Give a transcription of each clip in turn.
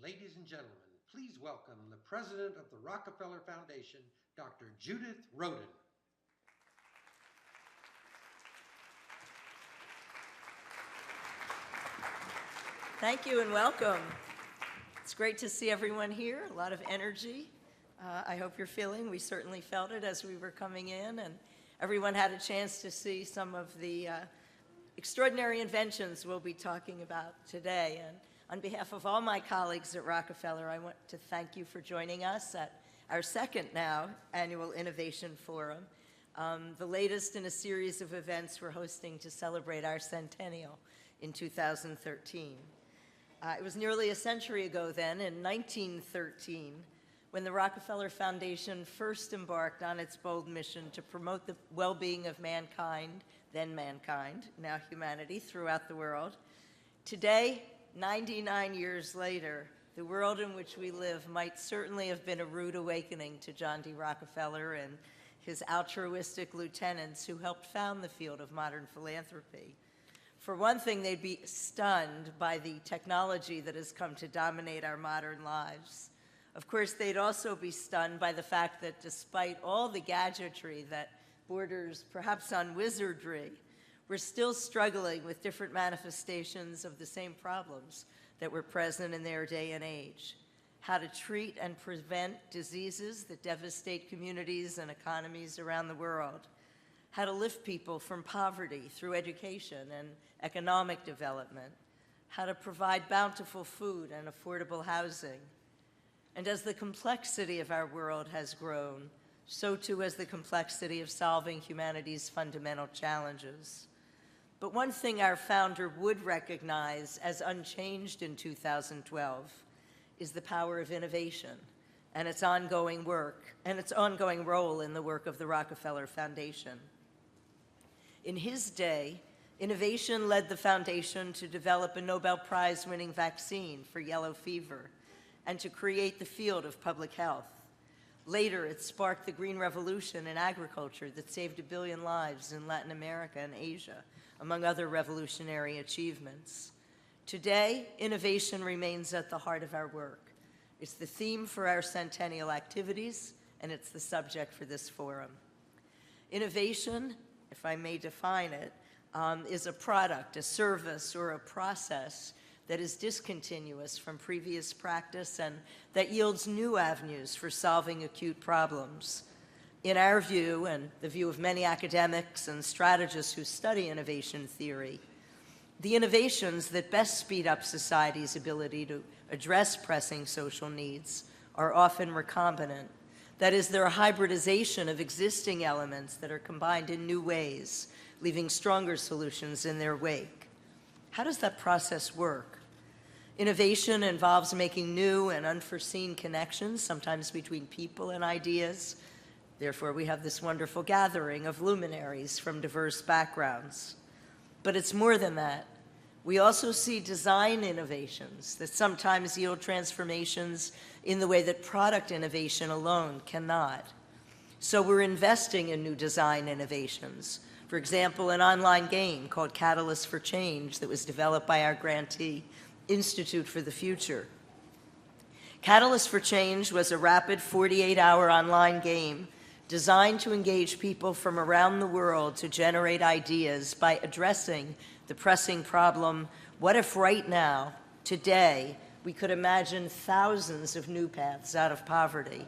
Ladies and gentlemen, please welcome the president of the Rockefeller Foundation, Dr. Judith Rodin. Thank you and welcome. It's great to see everyone here, a lot of energy. I hope you're feeling, we certainly felt it as we were coming in, and everyone had a chance to see some of the extraordinary inventions we'll be talking about today. And on behalf of all my colleagues at Rockefeller, I want to thank you for joining us at our second now annual Innovation Forum, the latest in a series of events we're hosting to celebrate our Centennial in 2013. It was nearly a century ago then, in 1913, when the Rockefeller Foundation first embarked on its bold mission to promote the well-being of mankind, then mankind, now humanity, throughout the world. Today, 99 years later, the world in which we live might certainly have been a rude awakening to John D. Rockefeller and his altruistic lieutenants who helped found the field of modern philanthropy. For one thing, they'd be stunned by the technology that has come to dominate our modern lives. Of course, they'd also be stunned by the fact that despite all the gadgetry that borders perhaps on wizardry, we're still struggling with different manifestations of the same problems that were present in their day and age. How to treat and prevent diseases that devastate communities and economies around the world. How to lift people from poverty through education and economic development. How to provide bountiful food and affordable housing. And as the complexity of our world has grown, so too has the complexity of solving humanity's fundamental challenges. But one thing our founder would recognize as unchanged in 2012 is the power of innovation and its ongoing work and its ongoing role in the work of the Rockefeller Foundation. In his day, innovation led the foundation to develop a Nobel Prize-winning vaccine for yellow fever and to create the field of public health. Later, it sparked the Green Revolution in agriculture that saved 1 billion lives in Latin America and Asia, among other revolutionary achievements. Today, innovation remains at the heart of our work. It's the theme for our Centennial activities, and it's the subject for this forum. Innovation, if I may define it, is a product, a service, or a process that is discontinuous from previous practice and that yields new avenues for solving acute problems. In our view, and the view of many academics and strategists who study innovation theory, the innovations that best speed up society's ability to address pressing social needs are often recombinant. That is, they're a hybridization of existing elements that are combined in new ways, leaving stronger solutions in their wake. How does that process work? Innovation involves making new and unforeseen connections, sometimes between people and ideas. Therefore, we have this wonderful gathering of luminaries from diverse backgrounds. But it's more than that. We also see design innovations that sometimes yield transformations in the way that product innovation alone cannot. So we're investing in new design innovations. For example, an online game called Catalyst for Change that was developed by our grantee, Institute for the Future. Catalyst for Change was a rapid 48-hour online game designed to engage people from around the world to generate ideas by addressing the pressing problem, what if right now, today, we could imagine thousands of new paths out of poverty?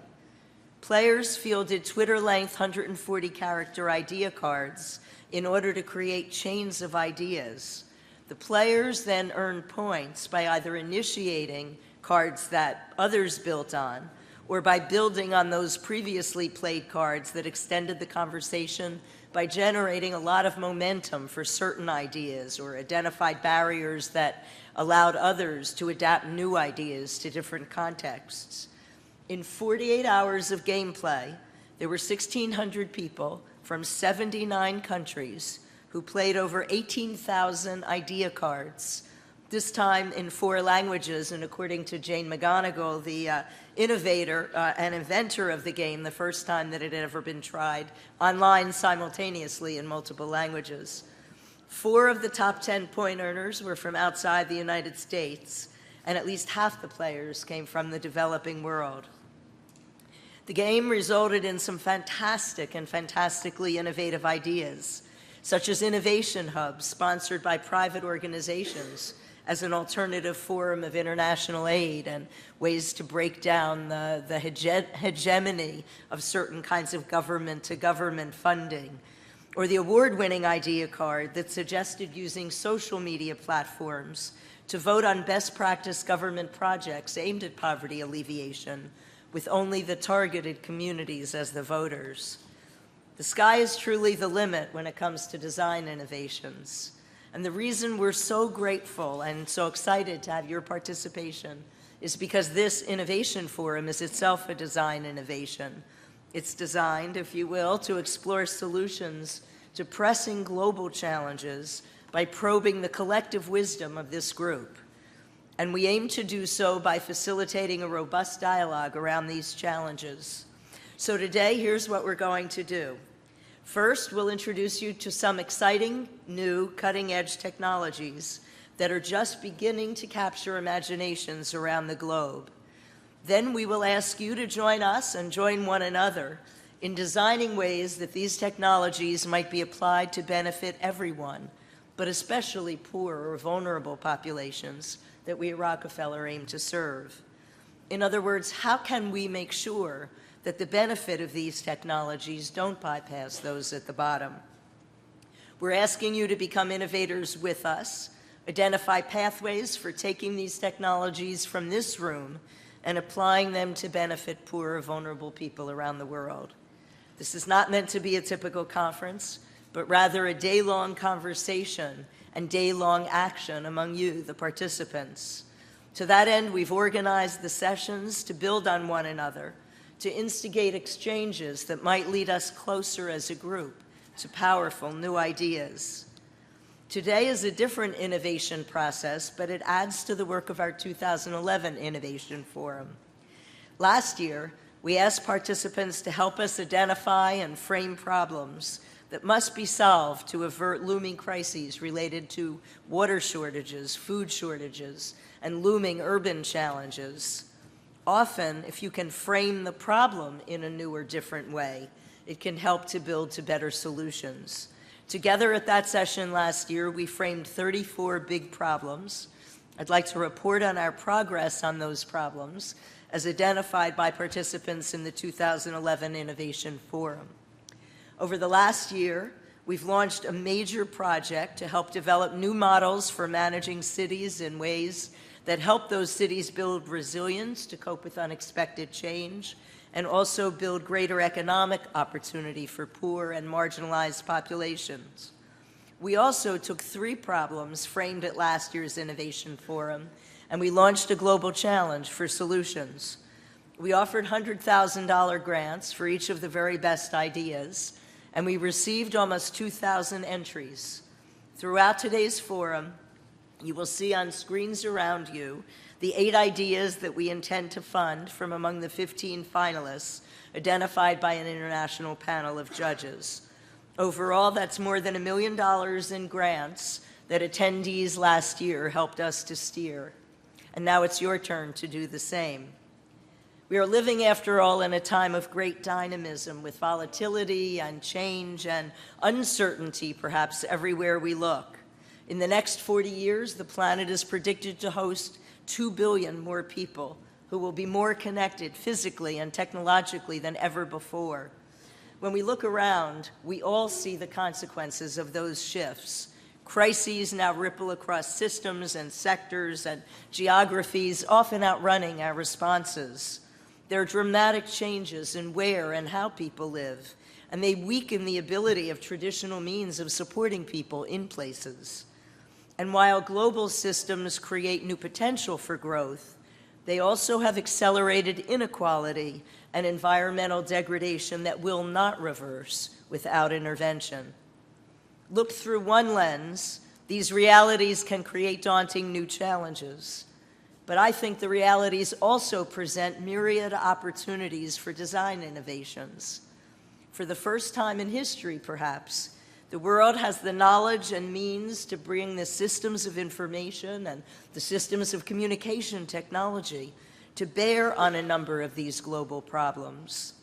Players fielded Twitter-length 140-character idea cards in order to create chains of ideas. The players then earned points by either initiating cards that others built on or by building on those previously played cards that extended the conversation by generating a lot of momentum for certain ideas or identified barriers that allowed others to adapt new ideas to different contexts. In 48 hours of gameplay, there were 1,600 people from 79 countries who played over 18,000 idea cards, this time in 4 languages, and according to Jane McGonigal, the innovator and inventor of the game, the first time that it had ever been tried online simultaneously in multiple languages. 4 of the top 10 point earners were from outside the United States, and at least half the players came from the developing world. The game resulted in some fantastic and fantastically innovative ideas, such as innovation hubs sponsored by private organizations as an alternative forum of international aid and ways to break down the hegemony of certain kinds of government-to-government funding, or the award-winning idea card that suggested using social media platforms to vote on best practice government projects aimed at poverty alleviation, with only the targeted communities as the voters. The sky is truly the limit when it comes to design innovations. And the reason we're so grateful and so excited to have your participation is because this innovation forum is itself a design innovation. It's designed, if you will, to explore solutions to pressing global challenges by probing the collective wisdom of this group. And we aim to do so by facilitating a robust dialogue around these challenges. So today, here's what we're going to do. First, we'll introduce you to some exciting, new, cutting-edge technologies that are just beginning to capture imaginations around the globe. Then we will ask you to join us and join one another in designing ways that these technologies might be applied to benefit everyone, but especially poor or vulnerable populations that we at Rockefeller aim to serve. In other words, how can we make sure that the benefit of these technologies don't bypass those at the bottom? We're asking you to become innovators with us, identify pathways for taking these technologies from this room and applying them to benefit poor or vulnerable people around the world. This is not meant to be a typical conference, but rather a day-long conversation and day-long action among you, the participants. To that end, we've organized the sessions to build on one another, to instigate exchanges that might lead us closer as a group to powerful new ideas. Today is a different innovation process, but it adds to the work of our 2011 Innovation Forum. Last year, we asked participants to help us identify and frame problems that must be solved to avert looming crises related to water shortages, food shortages, and looming urban challenges. Often, if you can frame the problem in a new or different way, it can help to build to better solutions. Together at that session last year, we framed 34 big problems. I'd like to report on our progress on those problems as identified by participants in the 2011 Innovation Forum. Over the last year, we've launched a major project to help develop new models for managing cities in ways that help those cities build resilience to cope with unexpected change and also build greater economic opportunity for poor and marginalized populations. We also took 3 problems framed at last year's Innovation Forum, and we launched a global challenge for solutions. We offered $100,000 grants for each of the very best ideas, and we received almost 2,000 entries. Throughout today's forum, you will see on screens around you the 8 ideas that we intend to fund from among the 15 finalists identified by an international panel of judges. Overall, that's more than $1 million in grants that attendees last year helped us to steer. And now it's your turn to do the same. We are living, after all, in a time of great dynamism with volatility and change and uncertainty perhaps everywhere we look. In the next 40 years, the planet is predicted to host 2 billion more people who will be more connected physically and technologically than ever before. When we look around, we all see the consequences of those shifts. Crises now ripple across systems and sectors and geographies, often outrunning our responses. There are dramatic changes in where and how people live, and they weaken the ability of traditional means of supporting people in places. And while global systems create new potential for growth, they also have accelerated inequality and environmental degradation that will not reverse without intervention. Looked through one lens, these realities can create daunting new challenges. But I think the realities also present myriad opportunities for design innovations. For the first time in history, perhaps, The world has the knowledge and means to bring the systems of information and the systems of communication technology to bear on a number of these global problems.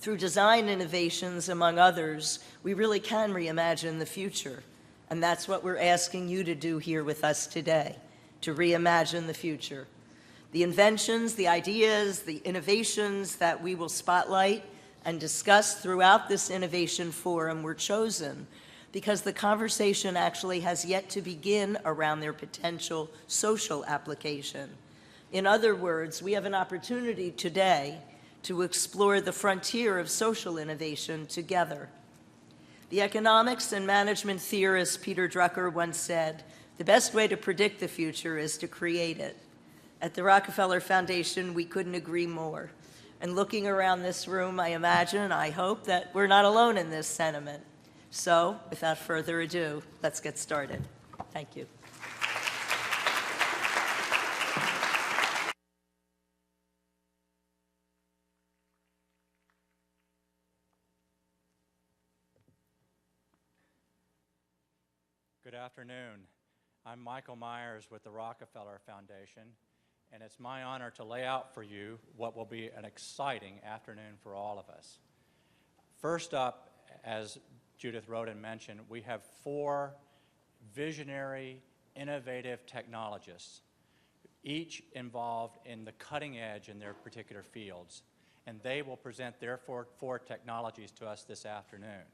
Through design innovations, among others, we really can reimagine the future. And that's what we're asking you to do here with us today, to reimagine the future. The inventions, the ideas, the innovations that we will spotlight and discuss throughout this innovation forum were chosen because the conversation actually has yet to begin around their potential social application. In other words, we have an opportunity today to explore the frontier of social innovation together. The economics and management theorist Peter Drucker once said, "The best way to predict the future is to create it." At the Rockefeller Foundation, we couldn't agree more. And looking around this room, I imagine, I hope that we're not alone in this sentiment. So, without further ado, let's get started. Thank you. Good afternoon. I'm Michael Myers with the Rockefeller Foundation, and it's my honor to lay out for you what will be an exciting afternoon for all of us. First up, as Judith Roden mentioned, we have 4 visionary, innovative technologists, each involved in the cutting edge in their particular fields, and they will present their four technologies to us this afternoon.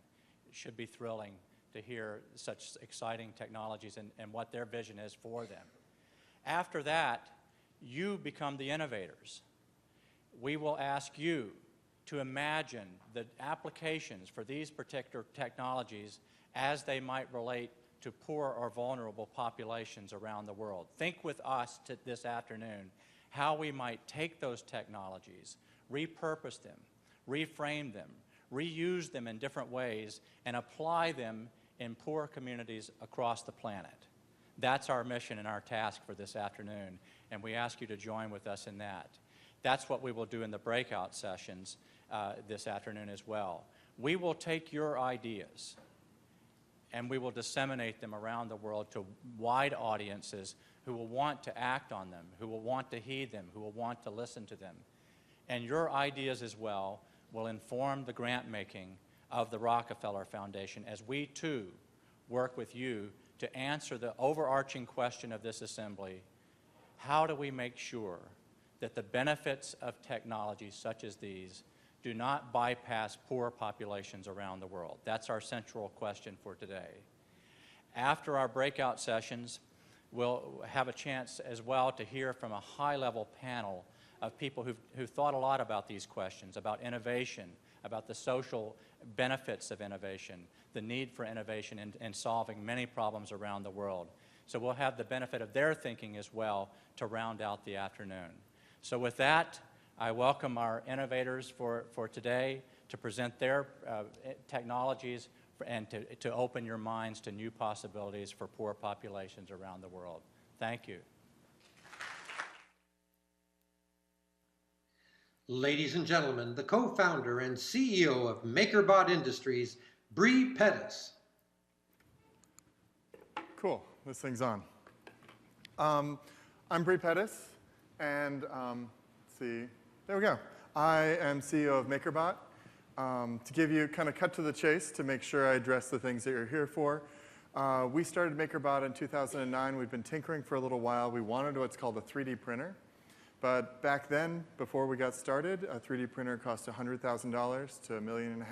It should be thrilling to hear such exciting technologies and what their vision is for them. After that, you become the innovators. We will ask you to imagine the applications for these particular technologies as they might relate to poor or vulnerable populations around the world. Think with us this afternoon how we might take those technologies, repurpose them, reframe them, reuse them in different ways, and apply them in poor communities across the planet. That's our mission and our task for this afternoon, and we ask you to join with us in that. That's what we will do in the breakout sessions this afternoon as well. We will take your ideas and we will disseminate them around the world to wide audiences who will want to act on them, who will want to heed them, who will want to listen to them. And your ideas as well will inform the grant making of the Rockefeller Foundation as we too work with you to answer the overarching question of this assembly: how do we make sure that the benefits of technologies such as these do not bypass poor populations around the world? That's our central question for today. After our breakout sessions, we'll have a chance as well to hear from a high-level panel of people who've thought a lot about these questions, about innovation, about the social benefits of innovation, the need for innovation in solving many problems around the world. So we'll have the benefit of their thinking as well to round out the afternoon. So with that, I welcome our innovators for today to present their technologies and to open your minds to new possibilities for poor populations around the world. Thank you. Ladies and gentlemen, the co-founder and CEO of MakerBot Industries, Bree Pettis. Cool, this thing's on. I'm Bree Pettis, and let's see, there we go. I am CEO of MakerBot. To give you, kind of cut to the chase to make sure I address the things that you're here for. We started MakerBot in 2009. We've been tinkering for a little while. We wanted what's called a 3D printer. But back then, before we got started, a 3D printer cost $100,000 to $1.5 million.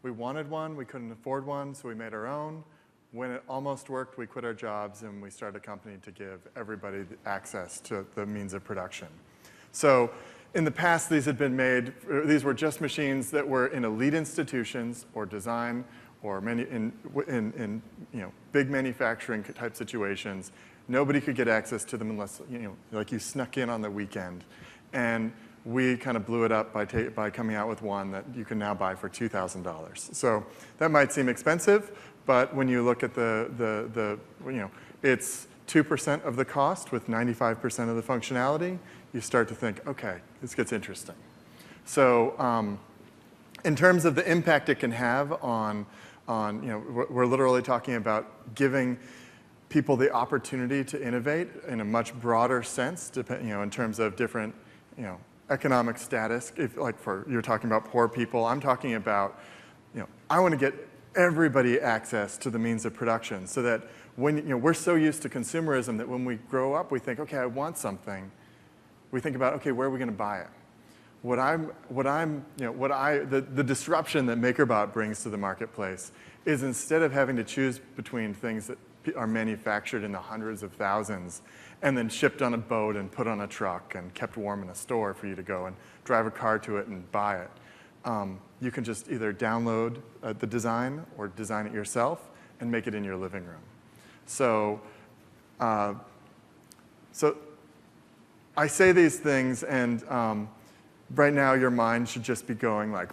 We wanted one, we couldn't afford one, so we made our own. When it almost worked, we quit our jobs and we started a company to give everybody access to the means of production. So in the past, these had been made, these were just machines that were in elite institutions or design or in big manufacturing type situations. Nobody could get access to them unless, like you snuck in on the weekend. And we kind of blew it up by coming out with one that you can now buy for $2,000. So that might seem expensive, but when you look at it's 2% of the cost with 95% of the functionality, you start to think, okay, this gets interesting. So in terms of the impact it can have on on, we're literally talking about giving people the opportunity to innovate in a much broader sense, in terms of different, economic status. If, like, you're talking about poor people, I'm talking about, I want to get everybody access to the means of production, so that when, we're so used to consumerism that when we grow up, we think, okay, I want something. We think about, okay, where are we going to buy it? The disruption that MakerBot brings to the marketplace is, instead of having to choose between things that are manufactured in the hundreds of thousands and then shipped on a boat and put on a truck and kept warm in a store for you to go and drive a car to it and buy it, you can just either download the design or design it yourself and make it in your living room. So I say these things, and right now your mind should just be going like,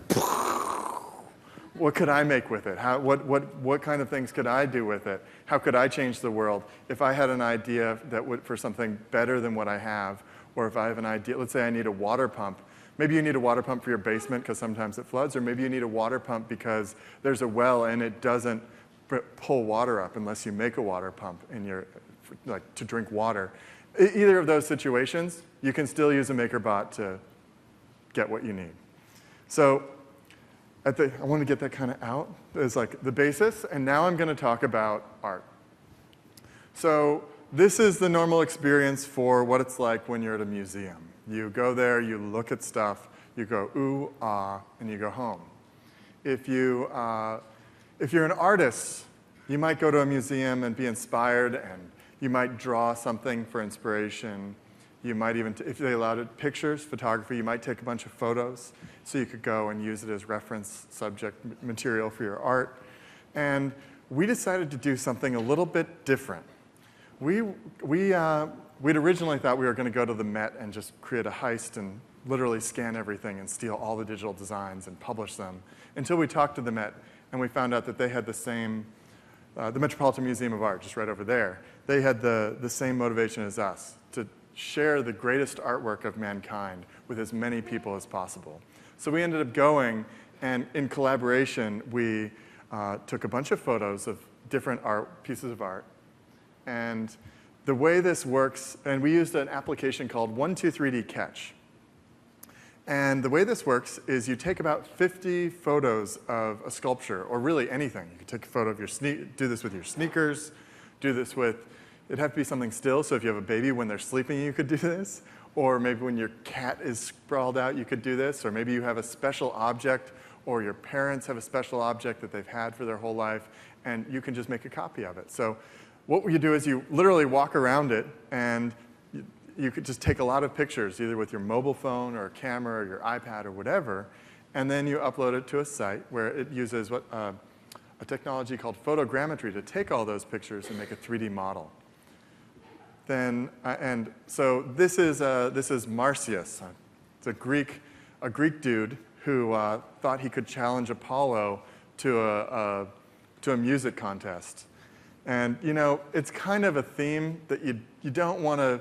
what could I make with it? What kind of things could I do with it? How could I change the world? If I had an idea for something better than what I have, or if I have an idea, let's say I need a water pump. Maybe you need a water pump for your basement because sometimes it floods, or maybe you need a water pump because there's a well and it doesn't pull water up unless you make a water pump to drink water. Either of those situations, you can still use a MakerBot to get what you need. So I want to get that kind of out as like the basis, and now I'm going to talk about art. So this is the normal experience for what it's like when you're at a museum. You go there, you look at stuff, you go ooh, ah, and you go home. If you're an artist, you might go to a museum and be inspired, and you might draw something for inspiration. You might even, if they allowed it, pictures, photography, you might take a bunch of photos so you could go and use it as reference subject material for your art. And we decided to do something a little bit different. We'd originally thought we were going to go to the Met and just create a heist and literally scan everything and steal all the digital designs and publish them, until we talked to the Met and we found out that they had the same, the Metropolitan Museum of Art, just right over there, they had the same motivation as us, to share the greatest artwork of mankind with as many people as possible. So we ended up going, and in collaboration, we took a bunch of photos of different pieces of art. And the way this works, and we used an application called 123D Catch. And the way this works is you take about 50 photos of a sculpture, or really anything. You could take a photo of do this with your sneakers, do this with, it'd have to be something still, so if you have a baby when they're sleeping, you could do this. Or maybe when your cat is sprawled out, you could do this. Or maybe you have a special object, or your parents have a special object that they've had for their whole life, and you can just make a copy of it. So what you do is you literally walk around it, and you could just take a lot of pictures, either with your mobile phone or a camera or your iPad or whatever, and then you upload it to a site where it uses a technology called photogrammetry to take all those pictures and make a 3D model. Then, and so this is Marsyas. It's a Greek dude who thought he could challenge Apollo to a music contest. And it's kind of a theme that you don't want to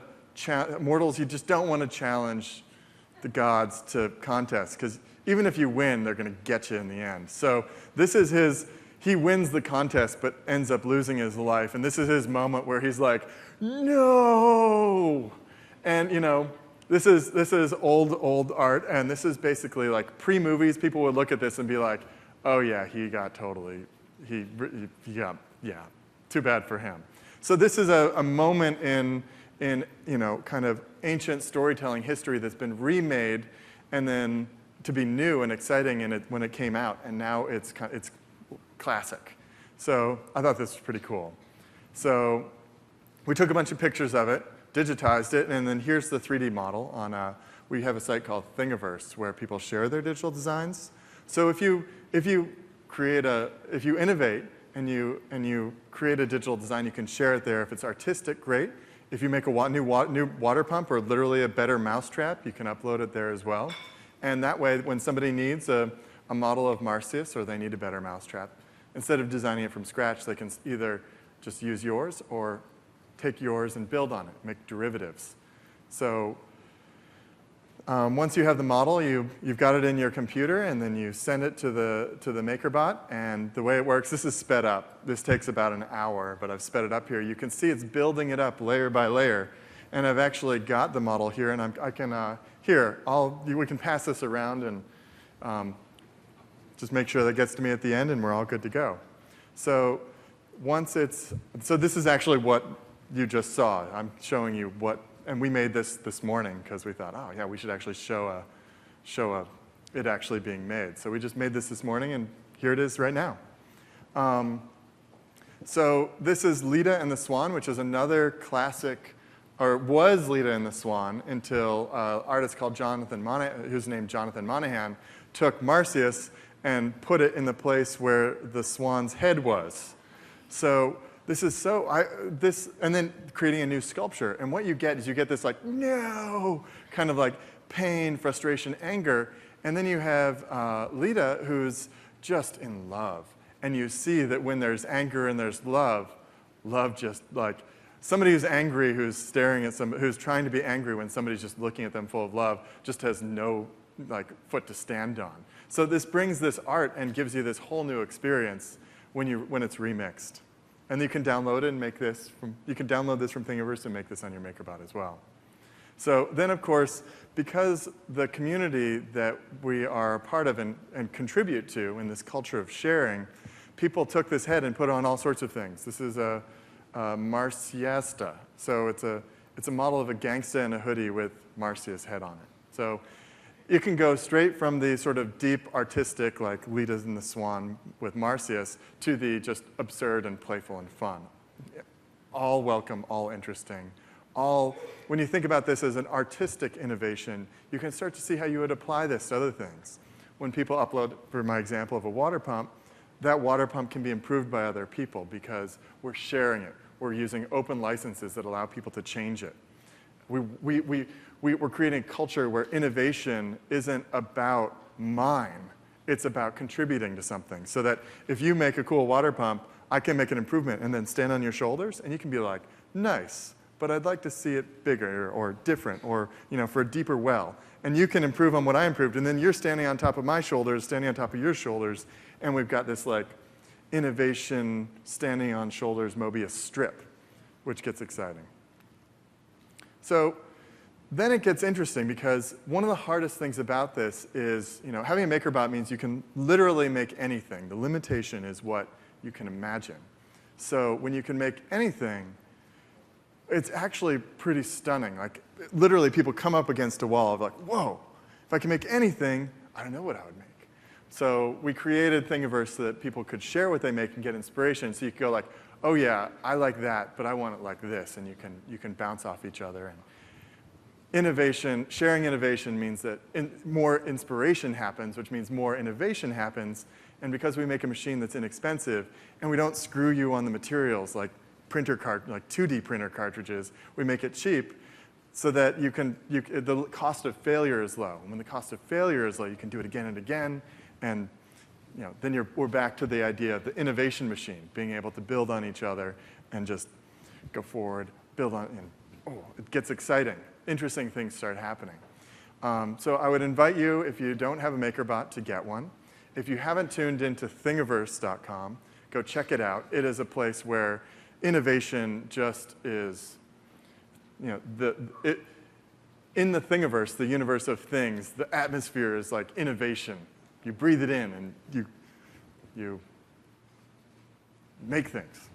mortals. You just don't want to challenge the gods to contests, because even if you win, they're going to get you in the end. So this is he wins the contest but ends up losing his life, and this is his moment where he's like, no! And this is old art, and this is basically like pre-movies. People would look at this and be like, oh yeah, he got too bad for him. So this is a moment in kind of ancient storytelling history that's been remade, and then to be new and exciting when it came out, and now it's classic. So I thought this was pretty cool. So we took a bunch of pictures of it, digitized it, and then here's the 3D model on we have a site called Thingiverse where people share their digital designs. So if you innovate and you create a digital design, you can share it there. If it's artistic, great. If you make a new water pump or literally a better mousetrap, you can upload it there as well. And that way, when somebody needs a model of Marsyas or they need a better mousetrap, instead of designing it from scratch, they can either just use yours or take yours and build on it, make derivatives. So Once you have the model, you've got it in your computer, and then you send it to the MakerBot. And the way it works, this is sped up. This takes about an hour, but I've sped it up here. You can see it's building it up layer by layer. And I've actually got the model here, and we can pass this around and just make sure that gets to me at the end, and we're all good to go. So this is actually what you just saw. I'm showing you and we made this morning because we thought, oh yeah, we should actually show it actually being made. So we just made this morning, and here it is right now. So this is Lita and the Swan, which is another classic, or was Lita and the Swan until an artist called who's named Jonathan Monahan, took Marsyas and put it in the place where the swan's head was. So this is and then creating a new sculpture. And what you get is this like, no, kind of like pain, frustration, anger. And then you have Lita, who's just in love. And you see that when there's anger and there's love just like, somebody who's angry, who's staring at who's trying to be angry when somebody's just looking at them full of love, just has no foot to stand on. So this brings this art and gives you this whole new experience when it's remixed. And you can download it and make this you can download this from Thingiverse and make this on your MakerBot as well. So then, of course, because the community that we are a part of and contribute to in this culture of sharing, people took this head and put on all sorts of things. This is a Marsyasta. So it's a model of a gangsta in a hoodie with Marsyas' head on it. So you can go straight from the sort of deep artistic, like Lita's and the Swan with Marsyas, to the just absurd and playful and fun. All welcome, all interesting. When you think about this as an artistic innovation, you can start to see how you would apply this to other things. When people upload, for my example of a water pump, that water pump can be improved by other people because we're sharing it. We're using open licenses that allow people to change it. We're creating a culture where innovation isn't about mine. It's about contributing to something. So that if you make a cool water pump, I can make an improvement and then stand on your shoulders, and you can be like, nice, but I'd like to see it bigger or different or for a deeper well. And you can improve on what I improved, and then you're standing on top of my shoulders, standing on top of your shoulders, and we've got this like innovation standing on shoulders Mobius strip, which gets exciting. So then it gets interesting because one of the hardest things about this is, having a MakerBot means you can literally make anything. The limitation is what you can imagine. So when you can make anything, it's actually pretty stunning. Like, literally, people come up against a wall of like, whoa, if I can make anything, I don't know what I would make. So we created Thingiverse so that people could share what they make and get inspiration. So you could go like, oh yeah, I like that, but I want it like this, and you can bounce off each other. And sharing innovation means that more inspiration happens, which means more innovation happens. And because we make a machine that's inexpensive, and we don't screw you on the materials like 2D printer cartridges, we make it cheap so that the cost of failure is low. And when the cost of failure is low, you can do it again and again. And then we're back to the idea of the innovation machine, being able to build on each other and just go forward, build on, and it gets exciting. Interesting things start happening. So I would invite you, if you don't have a MakerBot, to get one. If you haven't tuned into Thingiverse.com, go check it out. It is a place where innovation just is, in the Thingiverse, the universe of things, the atmosphere is like innovation. You breathe it in and you make things.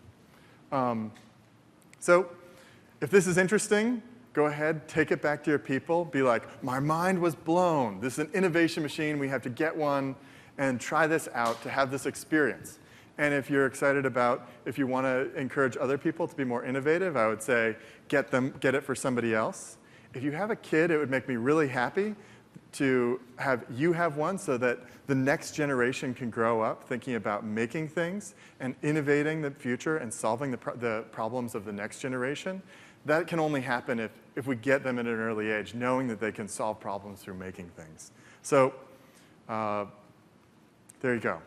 So if this is interesting, go ahead, take it back to your people. Be like, my mind was blown. This is an innovation machine. We have to get one and try this out to have this experience. And if you're excited if you want to encourage other people to be more innovative, I would say get it for somebody else. If you have a kid, it would make me really happy to have you have one so that the next generation can grow up thinking about making things and innovating the future and solving the problems of the next generation. That can only happen if we get them at an early age, knowing that they can solve problems through making things. So there you go.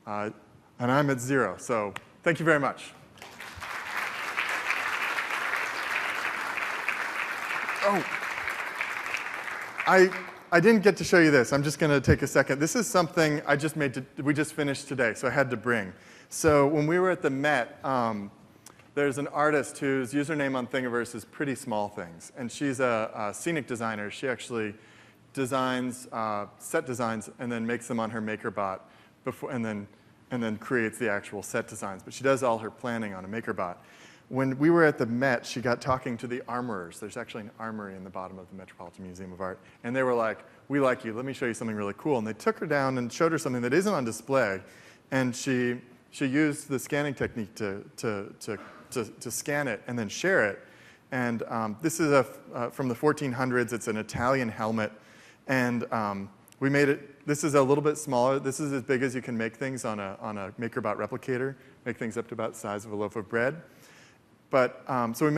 And I'm at 0, so thank you very much. Oh, I didn't get to show you this. I'm just going to take a second. This is something we just finished today, so I had to bring. So when we were at the Met, there's an artist whose username on Thingiverse is Pretty Small Things, and she's a scenic designer. She actually designs set designs and then makes them on her MakerBot and then creates the actual set designs. But she does all her planning on a MakerBot. When we were at the Met, she got talking to the armorers. There's actually an armory in the bottom of the Metropolitan Museum of Art. And they were like, we like you. Let me show you something really cool. And they took her down and showed her something that isn't on display. And she used the scanning technique to scan it and then share it. And this is from the 1400s. It's an Italian helmet. And we made it. This is a little bit smaller. This is as big as you can make things on a MakerBot replicator, make things up to about the size of a loaf of bread. But, so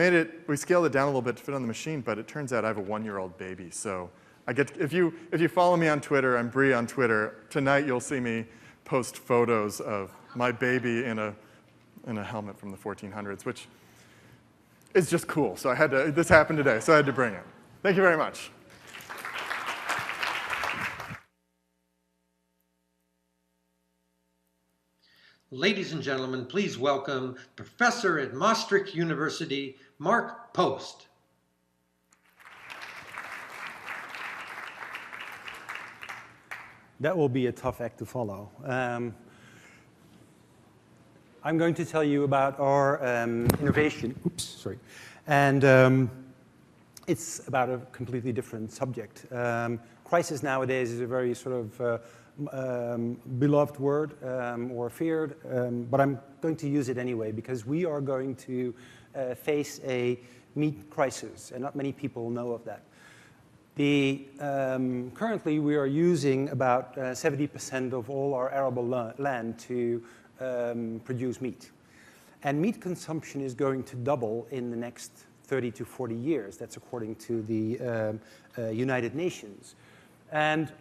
we scaled it down a little bit to fit on the machine, but it turns out I have a 1-year-old baby. So if you follow me on Twitter, I'm Bree on Twitter, tonight you'll see me post photos of my baby in a helmet from the 1400s, which is just cool. So this happened today, so I had to bring it. Thank you very much. Ladies and gentlemen, please welcome Professor at Maastricht University, Mark Post. That will be a tough act to follow. I'm going to tell you about our innovation. Oops, sorry. And it's about a completely different subject. Crisis nowadays is a very sort of beloved word or feared, but I'm going to use it anyway because we are going to face a meat crisis, and not many people know of that. Currently, we are using about 70% of all our arable land to produce meat. And meat consumption is going to double in the next 30 to 40 years. That's according to the United Nations. And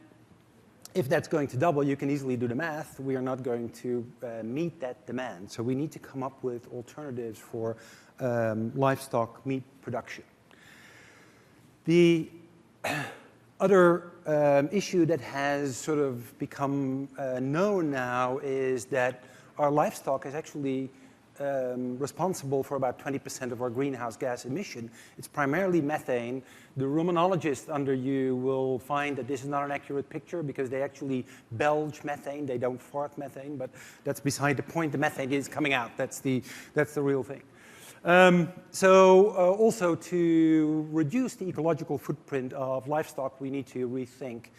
if that's going to double, you can easily do the math. We are not going to meet that demand. So we need to come up with alternatives for livestock meat production. The other issue that has sort of become known now is that our livestock is actually responsible for about 20% of our greenhouse gas emission. It's primarily methane. The rumenologists under you will find that this is not an accurate picture because they actually belch methane. They don't fart methane, but that's beside the point. The methane is coming out. That's the real thing. Also to reduce the ecological footprint of livestock, we need to rethink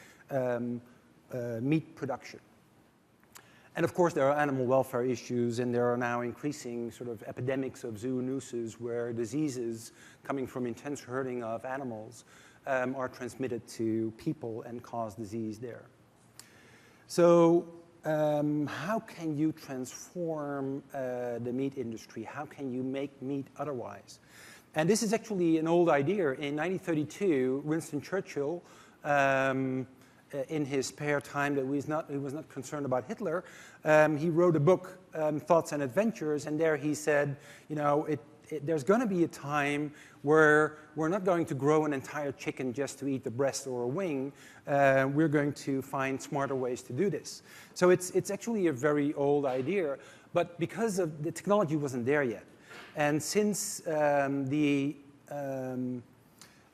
meat production. And of course, there are animal welfare issues, and there are now increasing sort of epidemics of zoonoses where diseases coming from intense herding of animals are transmitted to people and cause disease there. So how can you transform the meat industry? How can you make meat otherwise? And this is actually an old idea. In 1932, Winston Churchill, in his spare time that he was not concerned about Hitler, he wrote a book, Thoughts and Adventures, and there he said, you know, there's going to be a time where we're not going to grow an entire chicken just to eat the breast or a wing. We're going to find smarter ways to do this. So it's actually a very old idea, but because of the technology wasn't there yet. And since the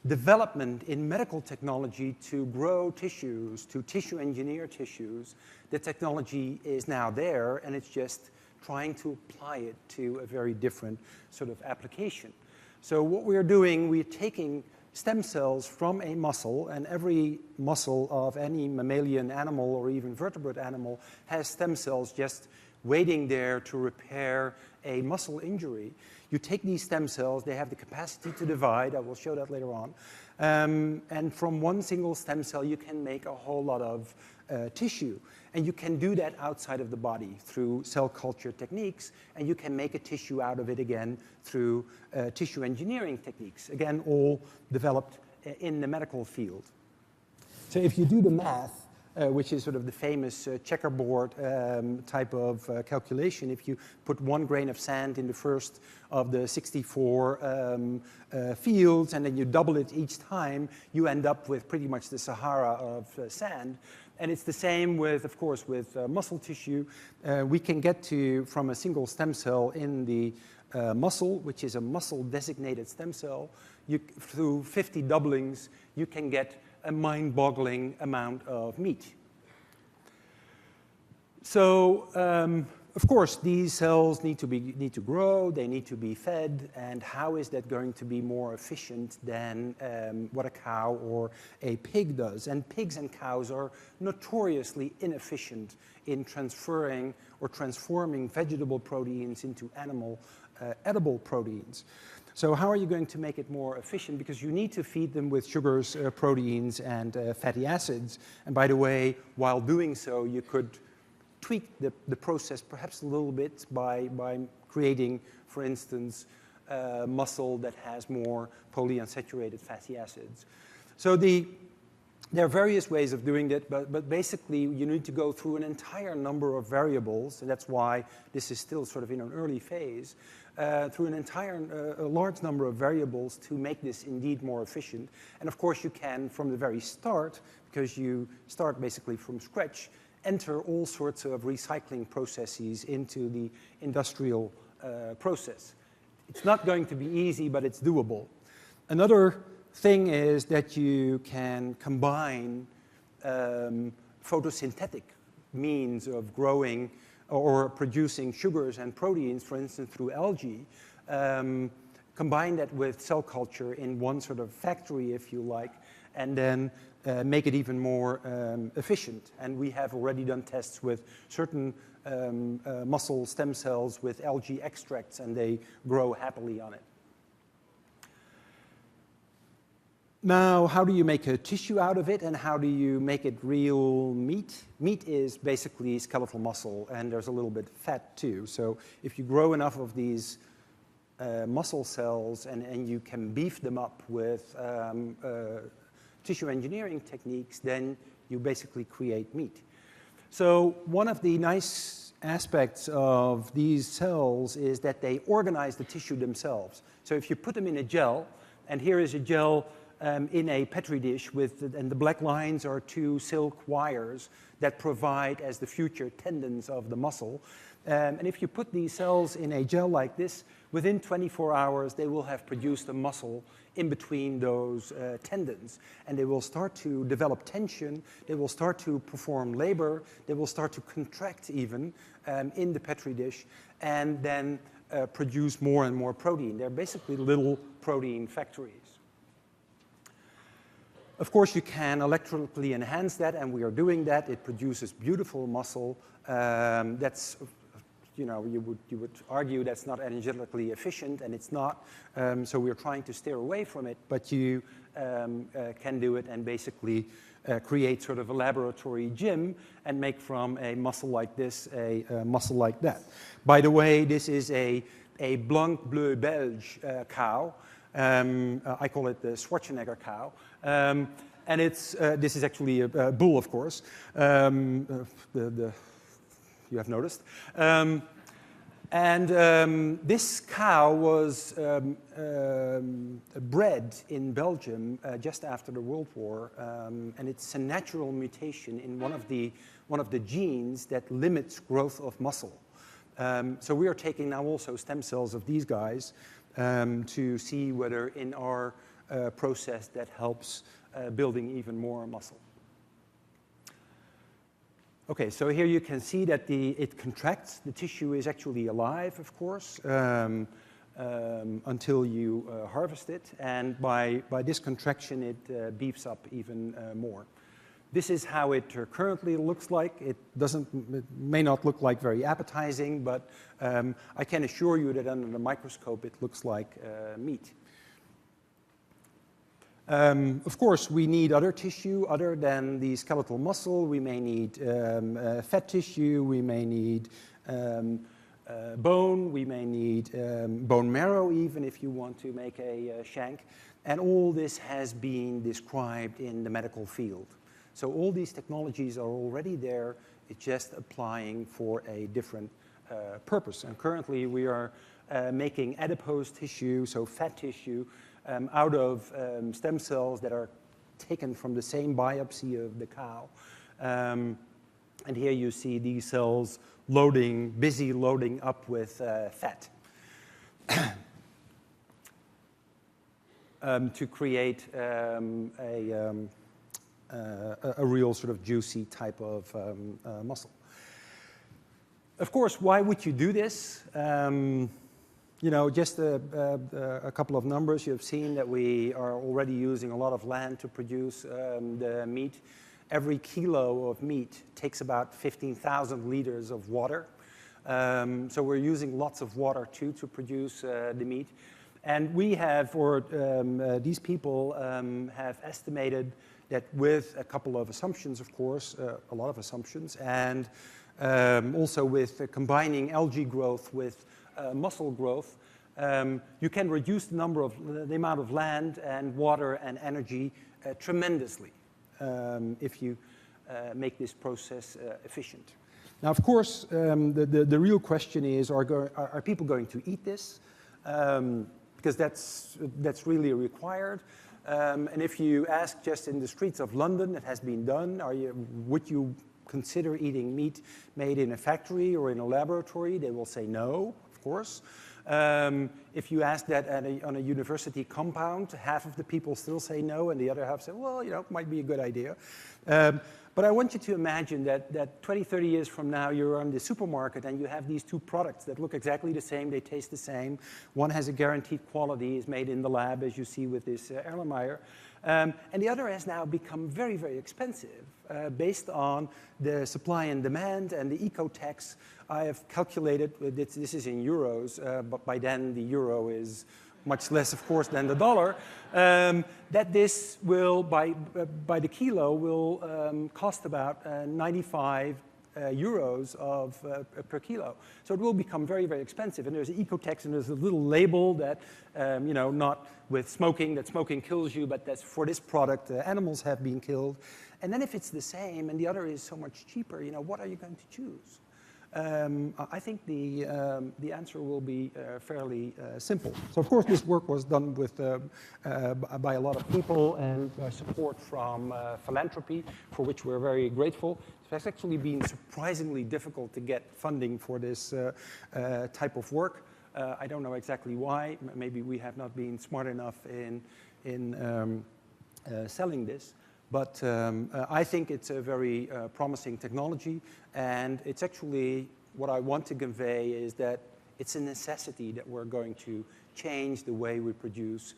development in medical technology to grow tissues, to tissue engineer tissues, the technology is now there, and it's just trying to apply it to a very different sort of application. So what we're doing, we're taking stem cells from a muscle, and every muscle of any mammalian animal or even vertebrate animal has stem cells just waiting there to repair a muscle injury. You take these stem cells, they have the capacity to divide, I will show that later on, and from one single stem cell you can make a whole lot of tissue. And you can do that outside of the body through cell culture techniques, and you can make a tissue out of it again through tissue engineering techniques, again, all developed in the medical field. So if you do the math, which is sort of the famous checkerboard type of calculation. If you put 1 grain of sand in the first of the 64 fields, and then you double it each time, you end up with pretty much the Sahara of sand. And it's the same with, of course, with muscle tissue. We can get to, from a single stem cell in the muscle, which is a muscle-designated stem cell, through 50 doublings, you can get a mind-boggling amount of meat. So, of course, these cells need to grow, they need to be fed, and how is that going to be more efficient than what a cow or a pig does? And pigs and cows are notoriously inefficient in transferring or transforming vegetable proteins into animal edible proteins. So how are you going to make it more efficient? Because you need to feed them with sugars, proteins, and fatty acids. And by the way, while doing so, you could tweak the process perhaps a little bit by creating, for instance, muscle that has more polyunsaturated fatty acids. So there are various ways of doing that, but basically you need to go through an entire number of variables, and that's why this is still sort of in an early phase, through an entire large number of variables to make this indeed more efficient. And of course you can, from the very start, because you start basically from scratch, enter all sorts of recycling processes into the industrial process. It's not going to be easy, but it's doable. Another thing is that you can combine photosynthetic means of growing or producing sugars and proteins, for instance, through algae, combine that with cell culture in one sort of factory, if you like, and then make it even more efficient. And we have already done tests with certain muscle stem cells with algae extracts, and they grow happily on it. Now, how do you make a tissue out of it, and how do you make it real meat? Meat is basically skeletal muscle, and there's a little bit of fat too. So if you grow enough of these muscle cells and you can beef them up with tissue engineering techniques, then you basically create meat. So one of the nice aspects of these cells is that they organize the tissue themselves. So if you put them in a gel, and here is a gel in a Petri dish, and the black lines are 2 silk wires that provide as the future tendons of the muscle. And if you put these cells in a gel like this, within 24 hours they will have produced a muscle in between those tendons. And they will start to develop tension, they will start to perform labor, they will start to contract even in the Petri dish, and then produce more and more protein. They're basically little protein factories. Of course, you can electrically enhance that, and we are doing that. It produces beautiful muscle. That's, you know, you would argue that's not energetically efficient, and it's not. So we're trying to steer away from it, but you can do it and basically create sort of a laboratory gym and make from a muscle like this a muscle like that. By the way, this is a Blanc Bleu Belge cow. I call it the Schwarzenegger cow. And it's, this is actually a bull, of course, you have noticed. This cow was bred in Belgium just after the World War, and it's a natural mutation in one of the genes that limits growth of muscle. So we are taking now also stem cells of these guys to see whether in our process that helps building even more muscle. Okay, so here you can see that it contracts. The tissue is actually alive, of course, until you harvest it. And by this contraction, it beefs up even more. This is how it currently looks like. It may not look like very appetizing, but I can assure you that under the microscope it looks like meat. Of course, we need other tissue other than the skeletal muscle. We may need fat tissue, we may need bone, we may need bone marrow even if you want to make a shank. And all this has been described in the medical field. So all these technologies are already there. It's just applying for a different purpose. And currently we are making adipose tissue, so fat tissue, out of stem cells that are taken from the same biopsy of the cow. And here you see these cells busy loading up with fat to create a real sort of juicy type of muscle. Of course, why would you do this? Just a couple of numbers. You have seen that we are already using a lot of land to produce the meat. Every kilo of meat takes about 15,000 liters of water. So we're using lots of water too to produce the meat. And we have, or these people have estimated that with a couple of assumptions, of course, a lot of assumptions, and also with combining algae growth with muscle growth, you can reduce the amount of land and water and energy tremendously if you make this process efficient. Now, of course, the real question is, are people going to eat this? Because that's really required. And if you ask just in the streets of London, it has been done, would you consider eating meat made in a factory or in a laboratory? They will say no, of course. If you ask that on a university compound, half of the people still say no, and the other half say, well, it might be a good idea. But I want you to imagine that 20, 30 years from now, you're on the supermarket and you have these two products that look exactly the same, they taste the same. One has a guaranteed quality, is made in the lab, as you see with this Erlenmeyer. And the other has now become very, very expensive based on the supply and demand and the eco-tax. I have calculated, this is in euros, but by then the euro is much less, of course, than the dollar, that this will, by the kilo, will cost about 95 euros per kilo. So it will become very, very expensive. And there's an eco-tax, and there's a little label that, not with smoking, that smoking kills you, but that's for this product, animals have been killed. And then if it's the same and the other is so much cheaper, what are you going to choose? I think the answer will be fairly simple. So, of course, this work was done by a lot of people and support from philanthropy, for which we're very grateful. It has actually been surprisingly difficult to get funding for this type of work. I don't know exactly why. Maybe we have not been smart enough in selling this. But I think it's a very promising technology, and it's actually what I want to convey is that it's a necessity that we're going to change the way we produce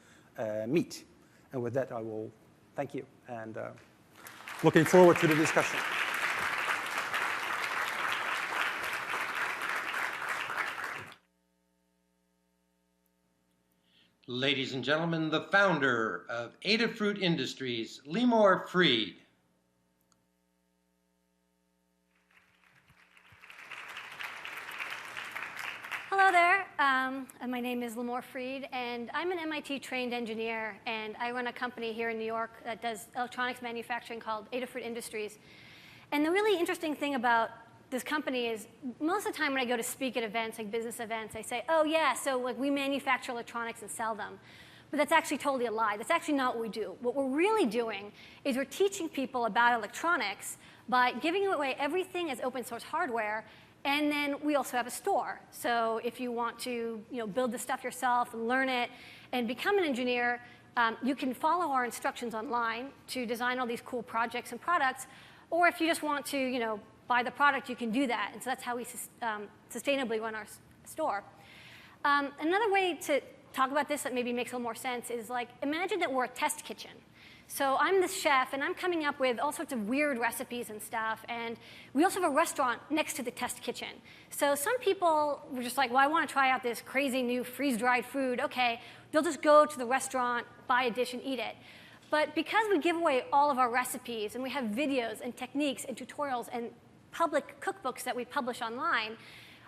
meat. And with that, I will thank you, and looking forward to the discussion. Ladies and gentlemen, the founder of Adafruit Industries, Limor Fried. Hello there. My name is Limor Fried, and I'm an MIT-trained engineer, and I run a company here in New York that does electronics manufacturing called Adafruit Industries. And the really interesting thing about this company is most of the time when I go to speak at events, like business events, I say, oh yeah, so like we manufacture electronics and sell them. But that's actually totally a lie. That's actually not what we do. What we're really doing is we're teaching people about electronics by giving away everything as open source hardware, and then we also have a store. So if you want to build the stuff yourself and learn it and become an engineer, you can follow our instructions online to design all these cool projects and products. Or if you just want to buy the product, you can do that. And so that's how we sustainably run our store. Another way to talk about this that maybe makes a little more sense is like, imagine that we're a test kitchen. So I'm this chef, and I'm coming up with all sorts of weird recipes and stuff. And we also have a restaurant next to the test kitchen. So some people were just like, well, I want to try out this crazy new freeze-dried food. OK, they'll just go to the restaurant, buy a dish, and eat it. But because we give away all of our recipes, and we have videos and techniques and tutorials and public cookbooks that we publish online,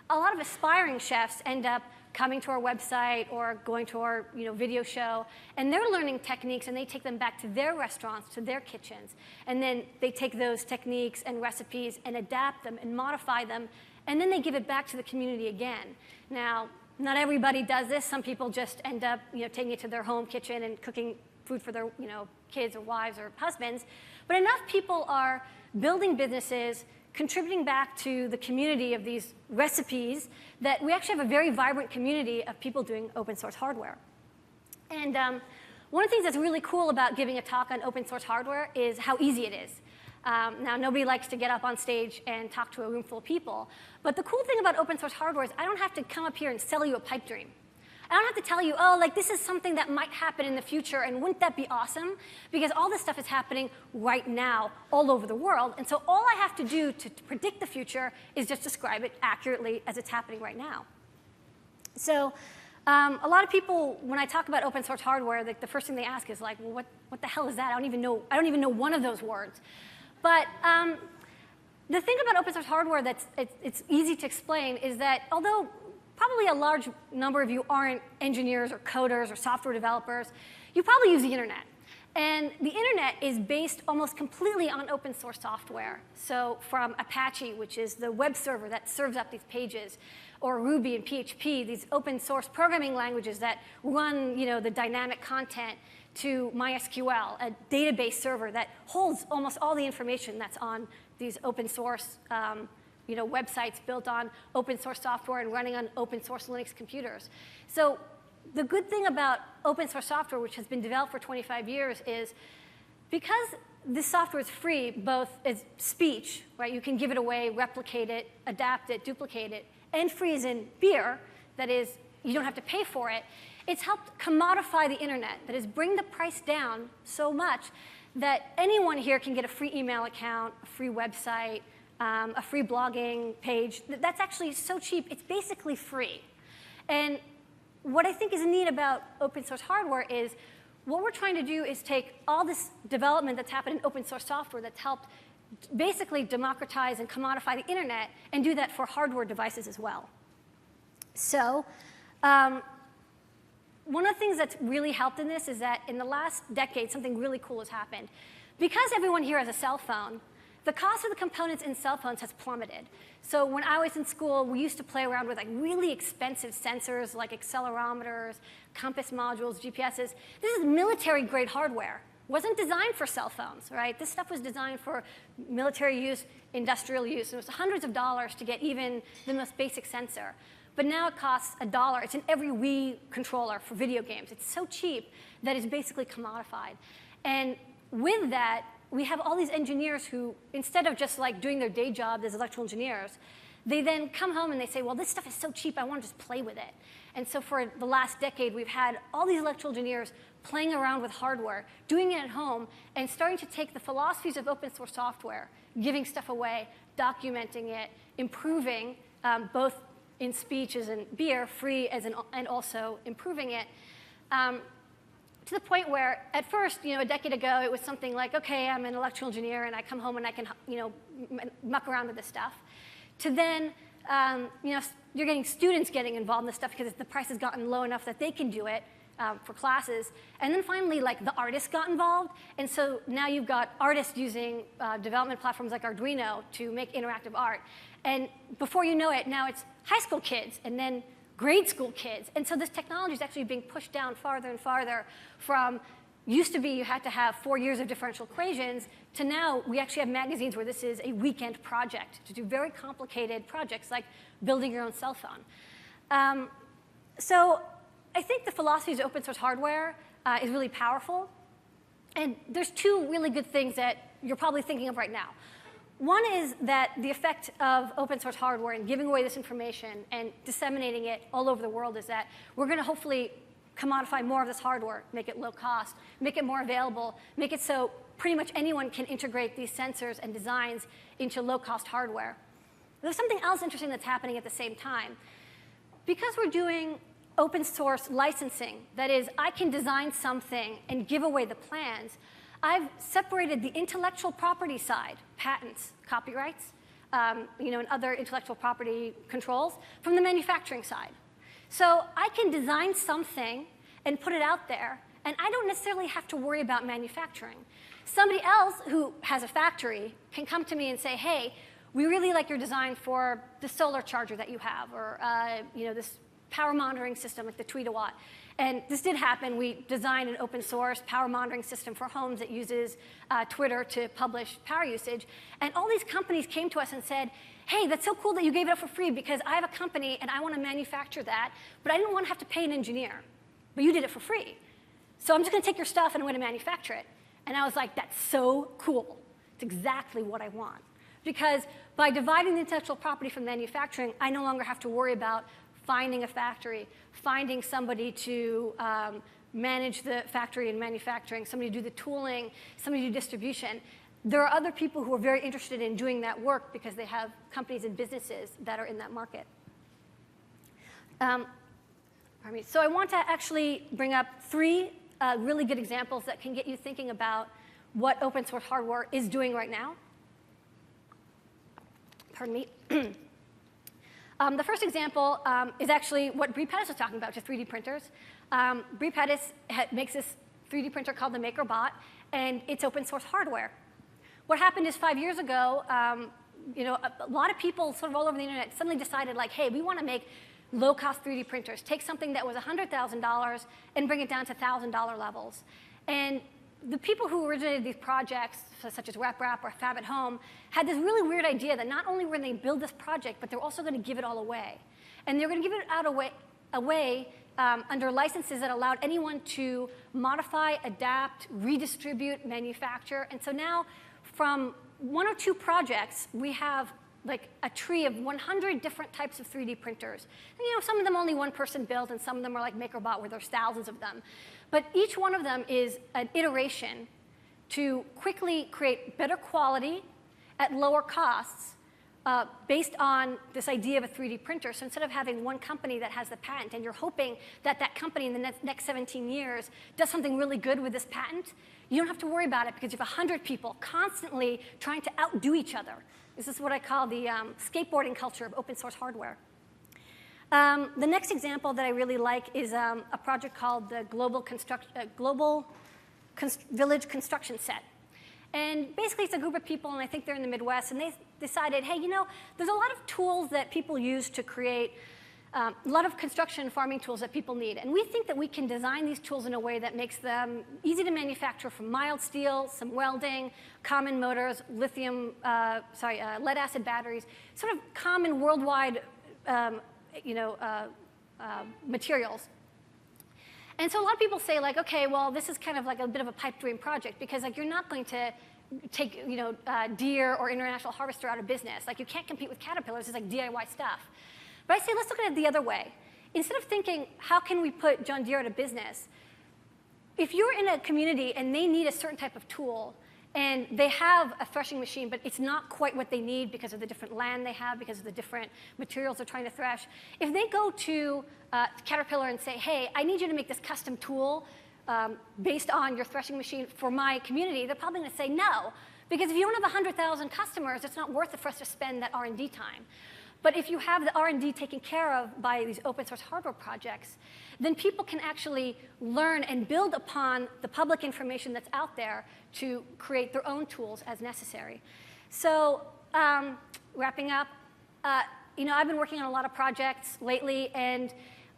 a lot of aspiring chefs end up coming to our website or going to our video show, and they're learning techniques, and they take them back to their restaurants, to their kitchens. And then they take those techniques and recipes and adapt them and modify them, and then they give it back to the community again. Now, not everybody does this. Some people just end up taking it to their home kitchen and cooking food for their kids or wives or husbands. But enough people are building businesses, contributing back to the community of these recipes, that we actually have a very vibrant community of people doing open source hardware. And one of the things that's really cool about giving a talk on open source hardware is how easy it is. Now, nobody likes to get up on stage and talk to a room full of people. But the cool thing about open source hardware is I don't have to come up here and sell you a pipe dream. I don't have to tell you, oh, like this is something that might happen in the future, and wouldn't that be awesome? Because all this stuff is happening right now all over the world. And so all I have to do to predict the future is just describe it accurately as it's happening right now. So a lot of people, when I talk about open source hardware, the first thing they ask is like, well, what the hell is that? I don't even know one of those words. But the thing about open source hardware that's it's easy to explain is that although probably a large number of you aren't engineers or coders or software developers, you probably use the internet. And the internet is based almost completely on open source software. So from Apache, which is the web server that serves up these pages, or Ruby and PHP, these open source programming languages that run the dynamic content, to MySQL, a database server that holds almost all the information that's on these open source websites built on open source software and running on open source Linux computers. So the good thing about open source software, which has been developed for 25 years, is because this software is free, both as speech, right? You can give it away, replicate it, adapt it, duplicate it, and free as in beer, that is, you don't have to pay for it. It's helped commodify the internet, that is, bring the price down so much that anyone here can get a free email account, a free website, a free blogging page. That's actually so cheap, it's basically free. And what I think is neat about open source hardware is what we're trying to do is take all this development that's happened in open source software that's helped basically democratize and commodify the internet and do that for hardware devices as well. So one of the things that's really helped in this is that in the last decade, something really cool has happened. Because everyone here has a cell phone, the cost of the components in cell phones has plummeted. So when I was in school, we used to play around with like really expensive sensors like accelerometers, compass modules, GPSs. This is military-grade hardware. It wasn't designed for cell phones, right? This stuff was designed for military use, industrial use. It was hundreds of dollars to get even the most basic sensor. But now it costs $1. It's in every Wii controller for video games. It's so cheap that it's basically commodified. And with that, we have all these engineers who, instead of just like doing their day job as electrical engineers, they then come home and they say, well, this stuff is so cheap, I want to just play with it. And so for the last decade, we've had all these electrical engineers playing around with hardware, doing it at home, and starting to take the philosophies of open source software, giving stuff away, documenting it, improving both in speech as in beer, free as in, and also improving it. To the point where, at first, a decade ago, it was something like, okay, I'm an electrical engineer, and I come home and I can, muck around with this stuff. To then, you're getting students getting involved in this stuff because the price has gotten low enough that they can do it for classes. And then finally, like, the artists got involved. And so now you've got artists using development platforms like Arduino to make interactive art. And before you know it, now it's high school kids, and then grade school kids. And so this technology is actually being pushed down farther and farther from used to be you had to have 4 years of differential equations to now we actually have magazines where this is a weekend project to do very complicated projects like building your own cell phone. So I think the philosophies of open source hardware is really powerful. And there's two really good things that you're probably thinking of right now. One is that the effect of open source hardware and giving away this information and disseminating it all over the world is that we're going to hopefully commodify more of this hardware, make it low cost, make it more available, make it so pretty much anyone can integrate these sensors and designs into low-cost hardware. There's something else interesting that's happening at the same time. Because we're doing open source licensing, that is, I can design something and give away the plans, I've separated the intellectual property side, patents, copyrights, and other intellectual property controls, from the manufacturing side. So I can design something and put it out there, and I don't necessarily have to worry about manufacturing. Somebody else who has a factory can come to me and say, hey, we really like your design for the solar charger that you have, or this power monitoring system like the Tweetawatt. And this did happen. We designed an open source power monitoring system for homes that uses Twitter to publish power usage. And all these companies came to us and said, hey, that's so cool that you gave it up for free because I have a company and I want to manufacture that, but I didn't want to have to pay an engineer. But you did it for free. So I'm just going to take your stuff and I'm going to manufacture it. And I was like, that's so cool. It's exactly what I want. Because by dividing the intellectual property from manufacturing, I no longer have to worry about finding a factory, finding somebody to manage the factory and manufacturing, somebody to do the tooling, somebody to do distribution. There are other people who are very interested in doing that work because they have companies and businesses that are in that market. So I want to actually bring up 3 really good examples that can get you thinking about what open source hardware is doing right now. Pardon me. The first example is actually what Brie Pettis was talking about, just 3D printers. Brie Pettis makes this 3D printer called the MakerBot, and it's open source hardware. What happened is 5 years ago, a lot of people sort of all over the internet suddenly decided, like, hey, we want to make low-cost 3D printers. Take something that was $100,000 and bring it down to $1,000 levels. And the people who originated these projects, such as RepRap or Fab at Home, had this really weird idea that not only were they build this project, but they're also going to give it all away. And they're going to give it out away under licenses that allowed anyone to modify, adapt, redistribute, manufacture. And so now, from 1 or 2 projects, we have like a tree of 100 different types of 3D printers. And, some of them only one person built, and some of them are like MakerBot, where there's thousands of them. But each one of them is an iteration to quickly create better quality at lower costs based on this idea of a 3D printer. So instead of having one company that has the patent, and you're hoping that that company in the next 17 years does something really good with this patent, you don't have to worry about it because you have 100 people constantly trying to outdo each other. This is what I call the skateboarding culture of open source hardware. The next example that I really like is a project called the Global Village Construction Set. And basically, it's a group of people, and I think they're in the Midwest, and they decided, hey, there's a lot of tools that people use to create a lot of construction and farming tools that people need. And we think that we can design these tools in a way that makes them easy to manufacture, from mild steel, some welding, common motors, lead acid batteries, sort of common worldwide materials. And so a lot of people say, like, okay, well, this is kind of like a bit of a pipe dream project because, like, you're not going to take, Deere or International Harvester out of business. Like, you can't compete with Caterpillars. It's like DIY stuff. But I say, let's look at it the other way. Instead of thinking, how can we put John Deere out of business? If you're in a community and they need a certain type of tool, and they have a threshing machine, but it's not quite what they need because of the different land they have, because of the different materials they're trying to thresh. If they go to Caterpillar and say, hey, I need you to make this custom tool based on your threshing machine for my community, they're probably going to say no. Because if you don't have 100,000 customers, it's not worth it for us to spend that R&D time. But if you have the R&D taken care of by these open source hardware projects, then people can actually learn and build upon the public information that's out there to create their own tools as necessary. So wrapping up, I've been working on a lot of projects lately, and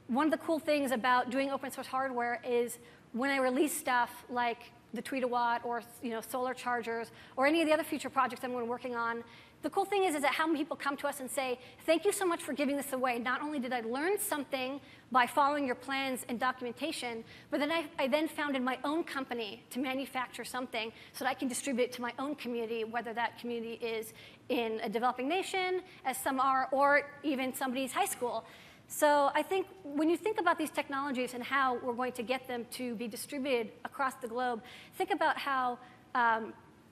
one of the cool things about doing open source hardware is when I release stuff like the Tweetawatt or solar chargers or any of the other future projects I'm working on, the cool thing is that how many people come to us and say, thank you so much for giving this away. Not only did I learn something by following your plans and documentation, but then I then founded my own company to manufacture something so that I can distribute it to my own community, whether that community is in a developing nation, as some are, or even somebody's high school. So I think when you think about these technologies and how we're going to get them to be distributed across the globe, think about how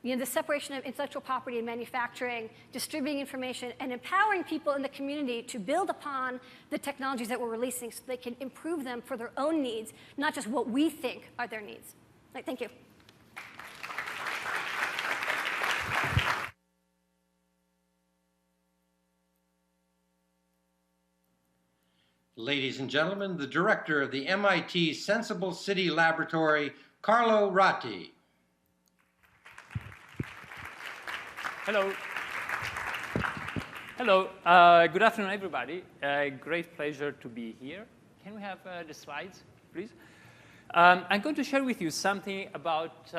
the separation of intellectual property and manufacturing, distributing information, and empowering people in the community to build upon the technologies that we're releasing so they can improve them for their own needs, not just what we think are their needs. Thank you. Ladies and gentlemen, the director of the MIT Sensible City Laboratory, Carlo Ratti. Hello. Hello. Good afternoon, everybody. Great pleasure to be here. Can we have the slides, please? I'm going to share with you something about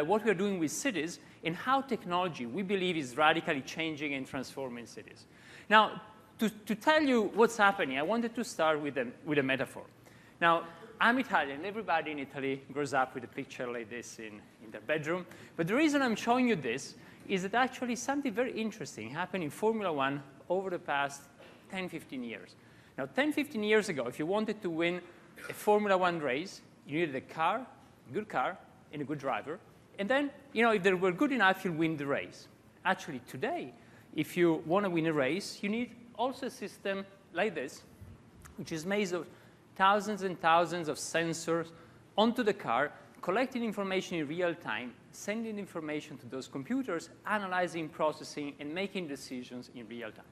what we are doing with cities and how technology, we believe, is radically changing and transforming cities. Now, to tell you what's happening, I wanted to start with a metaphor. Now, I'm Italian. Everybody in Italy grows up with a picture like this in their bedroom. But the reason I'm showing you this is that actually something very interesting happened in Formula One over the past 10, 15 years. Now, 10, 15 years ago, if you wanted to win a Formula One race, you needed a good car, and a good driver. And then, if they were good enough, you'll win the race. Actually, today, if you want to win a race, you need also a system like this, which is made of thousands and thousands of sensors onto the car, collecting information in real time, sending information to those computers, analyzing, processing, and making decisions in real time.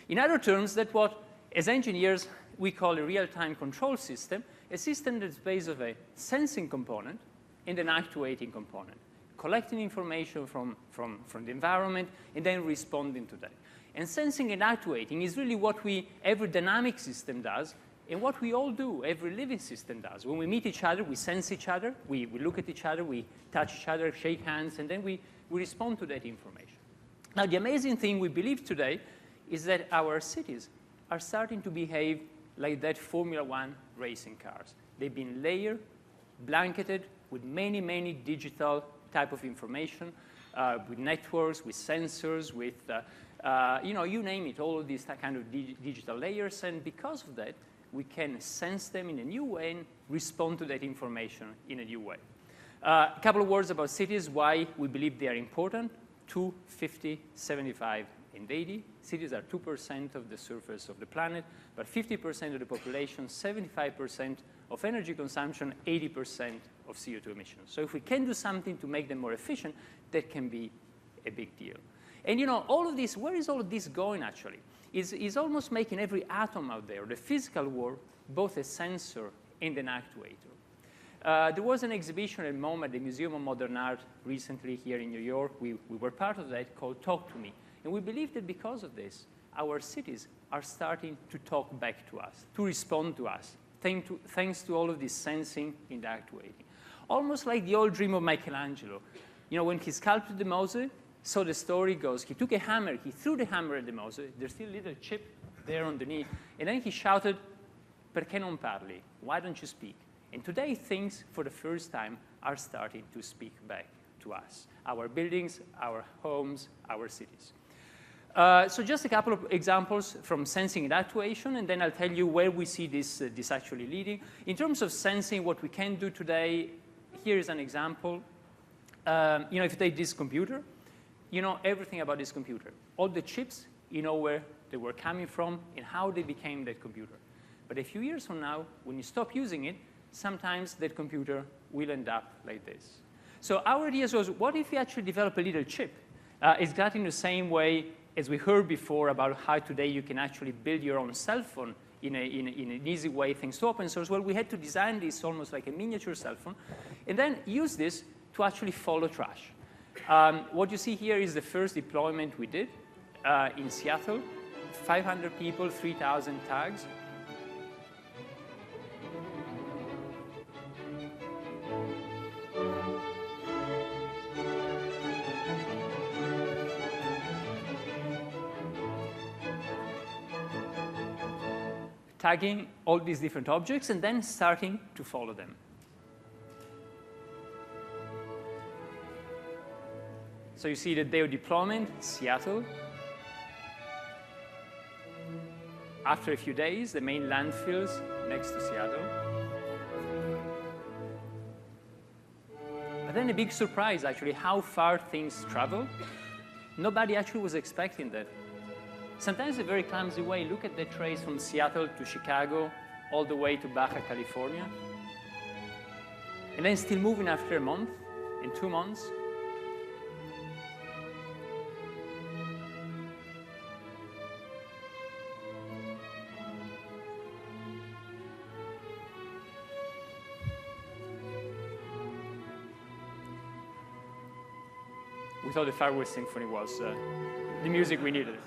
In other terms, that's what, as engineers, we call a real-time control system, a system that's based on a sensing component and an actuating component, collecting information from the environment and then responding to that. And sensing and actuating is really what every dynamic system does and what we all do, every living system does. When we meet each other, we sense each other, we look at each other, we touch each other, shake hands, and then we respond to that information. Now, the amazing thing we believe today is that our cities are starting to behave like that Formula One racing cars. They've been layered, blanketed with many, many digital type of information, with networks, with sensors, with, you name it, all of these kind of digital layers. And because of that, we can sense them in a new way and respond to that information in a new way. A couple of words about cities, why we believe they are important. 2, 50, 75, and 80. Cities are 2% of the surface of the planet, but 50% of the population, 75% of energy consumption, 80% of CO2 emissions. So if we can do something to make them more efficient, that can be a big deal. And all of this, where is all of this going actually? Is almost making every atom out there, the physical world, both a sensor and an actuator. There was an exhibition at MoMA, the Museum of Modern Art, recently here in New York. We were part of that, called Talk to Me. And we believe that because of this, our cities are starting to talk back to us, to respond to us, thanks to all of this sensing and actuating. Almost like the old dream of Michelangelo. When he sculpted the Moses, so the story goes, he took a hammer, he threw the hammer at the Moses, there's still a little chip there underneath, and then he shouted, "Perché non parli? Why don't you speak?" And today, things, for the first time, are starting to speak back to us. Our buildings, our homes, our cities. So just a couple of examples from sensing and actuation, and then I'll tell you where we see this actually leading. In terms of sensing, what we can do today, here is an example. If you take this computer, you know everything about this computer. All the chips, you know where they were coming from and how they became that computer. But a few years from now, when you stop using it, sometimes that computer will end up like this. So our idea was, what if we actually develop a little chip? Exactly in the same way as we heard before about how today you can actually build your own cell phone in an easy way thanks to open source. Well, we had to design this almost like a miniature cell phone and then use this to actually follow trash. What you see here is the first deployment we did in Seattle. 500 people, 3,000 tags. Tagging all these different objects and then starting to follow them. So you see the day of deployment, Seattle. After a few days, the main landfills next to Seattle. But then a big surprise, actually, how far things travel. Nobody actually was expecting that. Sometimes a very clumsy way. Look at the trace from Seattle to Chicago, all the way to Baja California. And then still moving after a month and 2 months. we thought the Fireworks Symphony was the music we needed.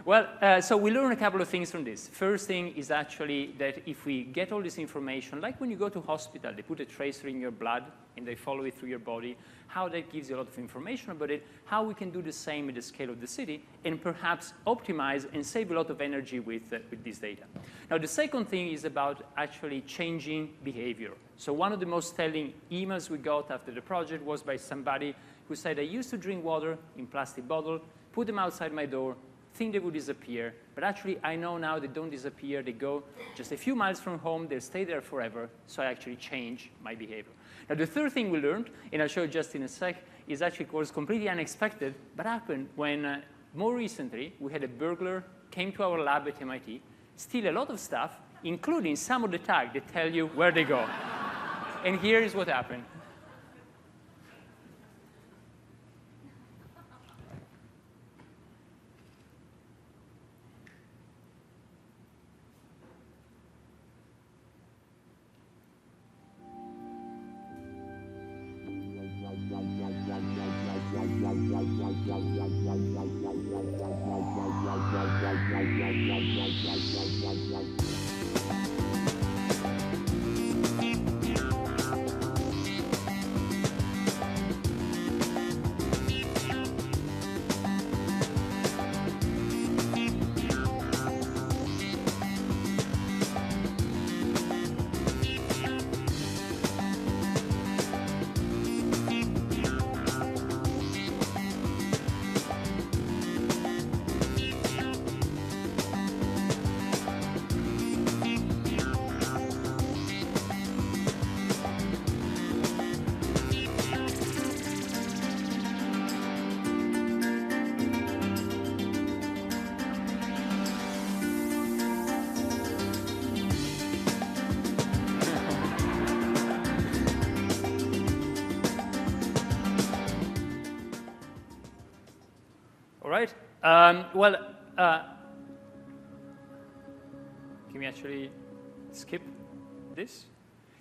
Well, so we learned a couple of things from this. First thing is actually that if we get all this information, like when you go to hospital, they put a tracer in your blood and they follow it through your body, how that gives you a lot of information about it, how we can do the same at the scale of the city, and perhaps optimize and save a lot of energy with this data. Now, the second thing is about actually changing behavior. So one of the most telling emails we got after the project was by somebody who said, I used to drink water in plastic bottle, put them outside my door, think they would disappear, but actually I know now they don't disappear, they go just a few miles from home, they'll stay there forever, so I actually change my behavior. Now the third thing we learned, and I'll show you just in a sec, is actually was completely unexpected, but happened when more recently we had a burglar came to our lab at MIT, steal a lot of stuff, including some of the tags that tell you where they go. And here is what happened. All right. Can we actually skip this?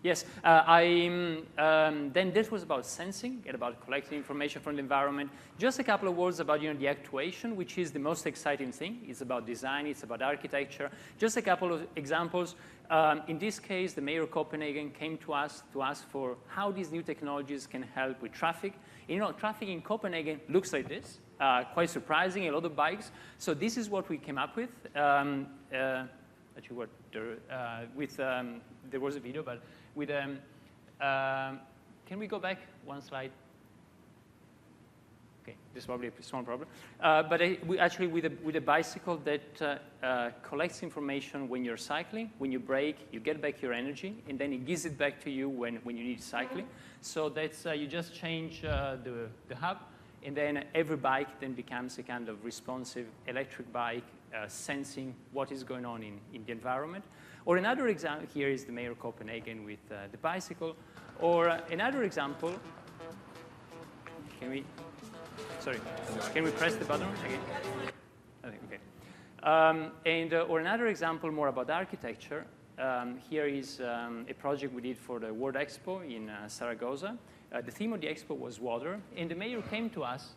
Yes. Then this was about sensing and about collecting information from the environment. Just a couple of words about the actuation, which is the most exciting thing. It's about design. It's about architecture. Just a couple of examples. In this case, the mayor of Copenhagen came to us to ask for how these new technologies can help with traffic. You know, traffic in Copenhagen looks like this. Quite surprising, a lot of bikes. So this is what we came up with. Actually, there was a video, but with can we go back one slide? Okay, this is probably a small problem. But we actually with a bicycle that collects information when you're cycling, when you brake, you get back your energy, and then it gives it back to you when you need cycling. So that's you just change the hub. And then every bike then becomes a kind of responsive electric bike, sensing what is going on in the environment. Or another example here is the mayor of Copenhagen with the bicycle. Or another example, can we press the button again? I think, okay. Or another example more about architecture. Here is a project we did for the World Expo in Zaragoza. The theme of the expo was water, and the mayor came to us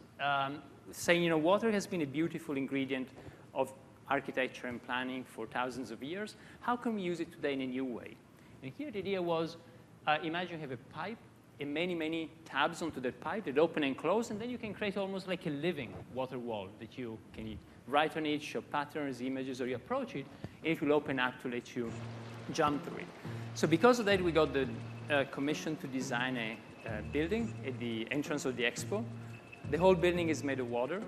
saying, you know, water has been a beautiful ingredient of architecture and planning for thousands of years. How can we use it today in a new way? And here the idea was, imagine you have a pipe and many, many tabs onto that pipe that open and close, and then you can create almost like a living water wall that you can write on it, show patterns, images, or you approach it, and it will open up to let you jump through it. So because of that, we got the commission to design a building at the entrance of the expo. The whole building is made of water.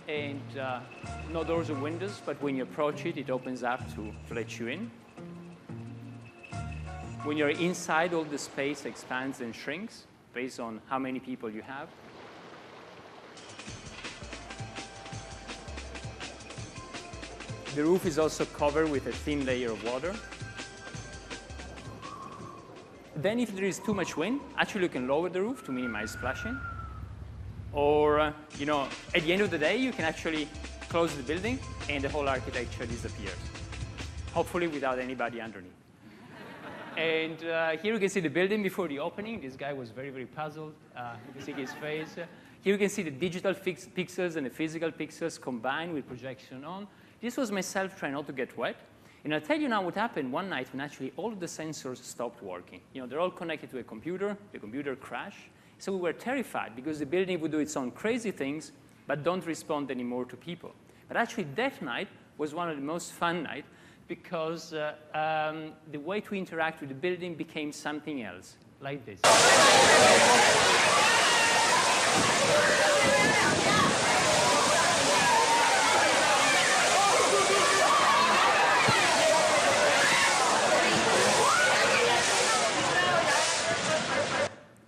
And no doors or windows, but when you approach it, it opens up to let you in. When you're inside, all the space expands and shrinks based on how many people you have. The roof is also covered with a thin layer of water. Then if there is too much wind, actually you can lower the roof to minimize splashing. Or, you know, at the end of the day, you can actually close the building and the whole architecture disappears. Hopefully without anybody underneath. And here you can see the building before the opening. This guy was very, very puzzled. You can see his face. Here you can see the digital pixels and the physical pixels combined with projection on. This was myself trying not to get wet. And I'll tell you now what happened one night when actually all of the sensors stopped working. You know, they're all connected to a computer. The computer crashed. So we were terrified because the building would do its own crazy things, but don't respond anymore to people. But actually, that night was one of the most fun nights because the way to interact with the building became something else, like this.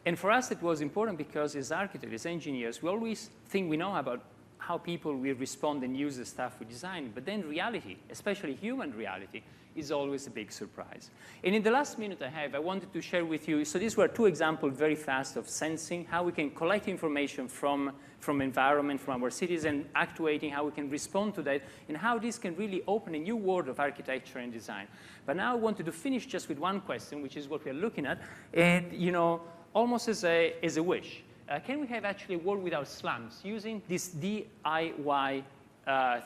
And for us, it was important because as architects, as engineers, we always think we know about how people will respond and use the stuff we design. But then reality, especially human reality, is always a big surprise. And in the last minute I have, I wanted to share with you, so these were two examples very fast of sensing, how we can collect information from environment, from our cities, and actuating how we can respond to that, and how this can really open a new world of architecture and design. But now I wanted to finish just with one question, which is what we're looking at, and you know, almost as a wish. Can we have actually a world without slums using this DIY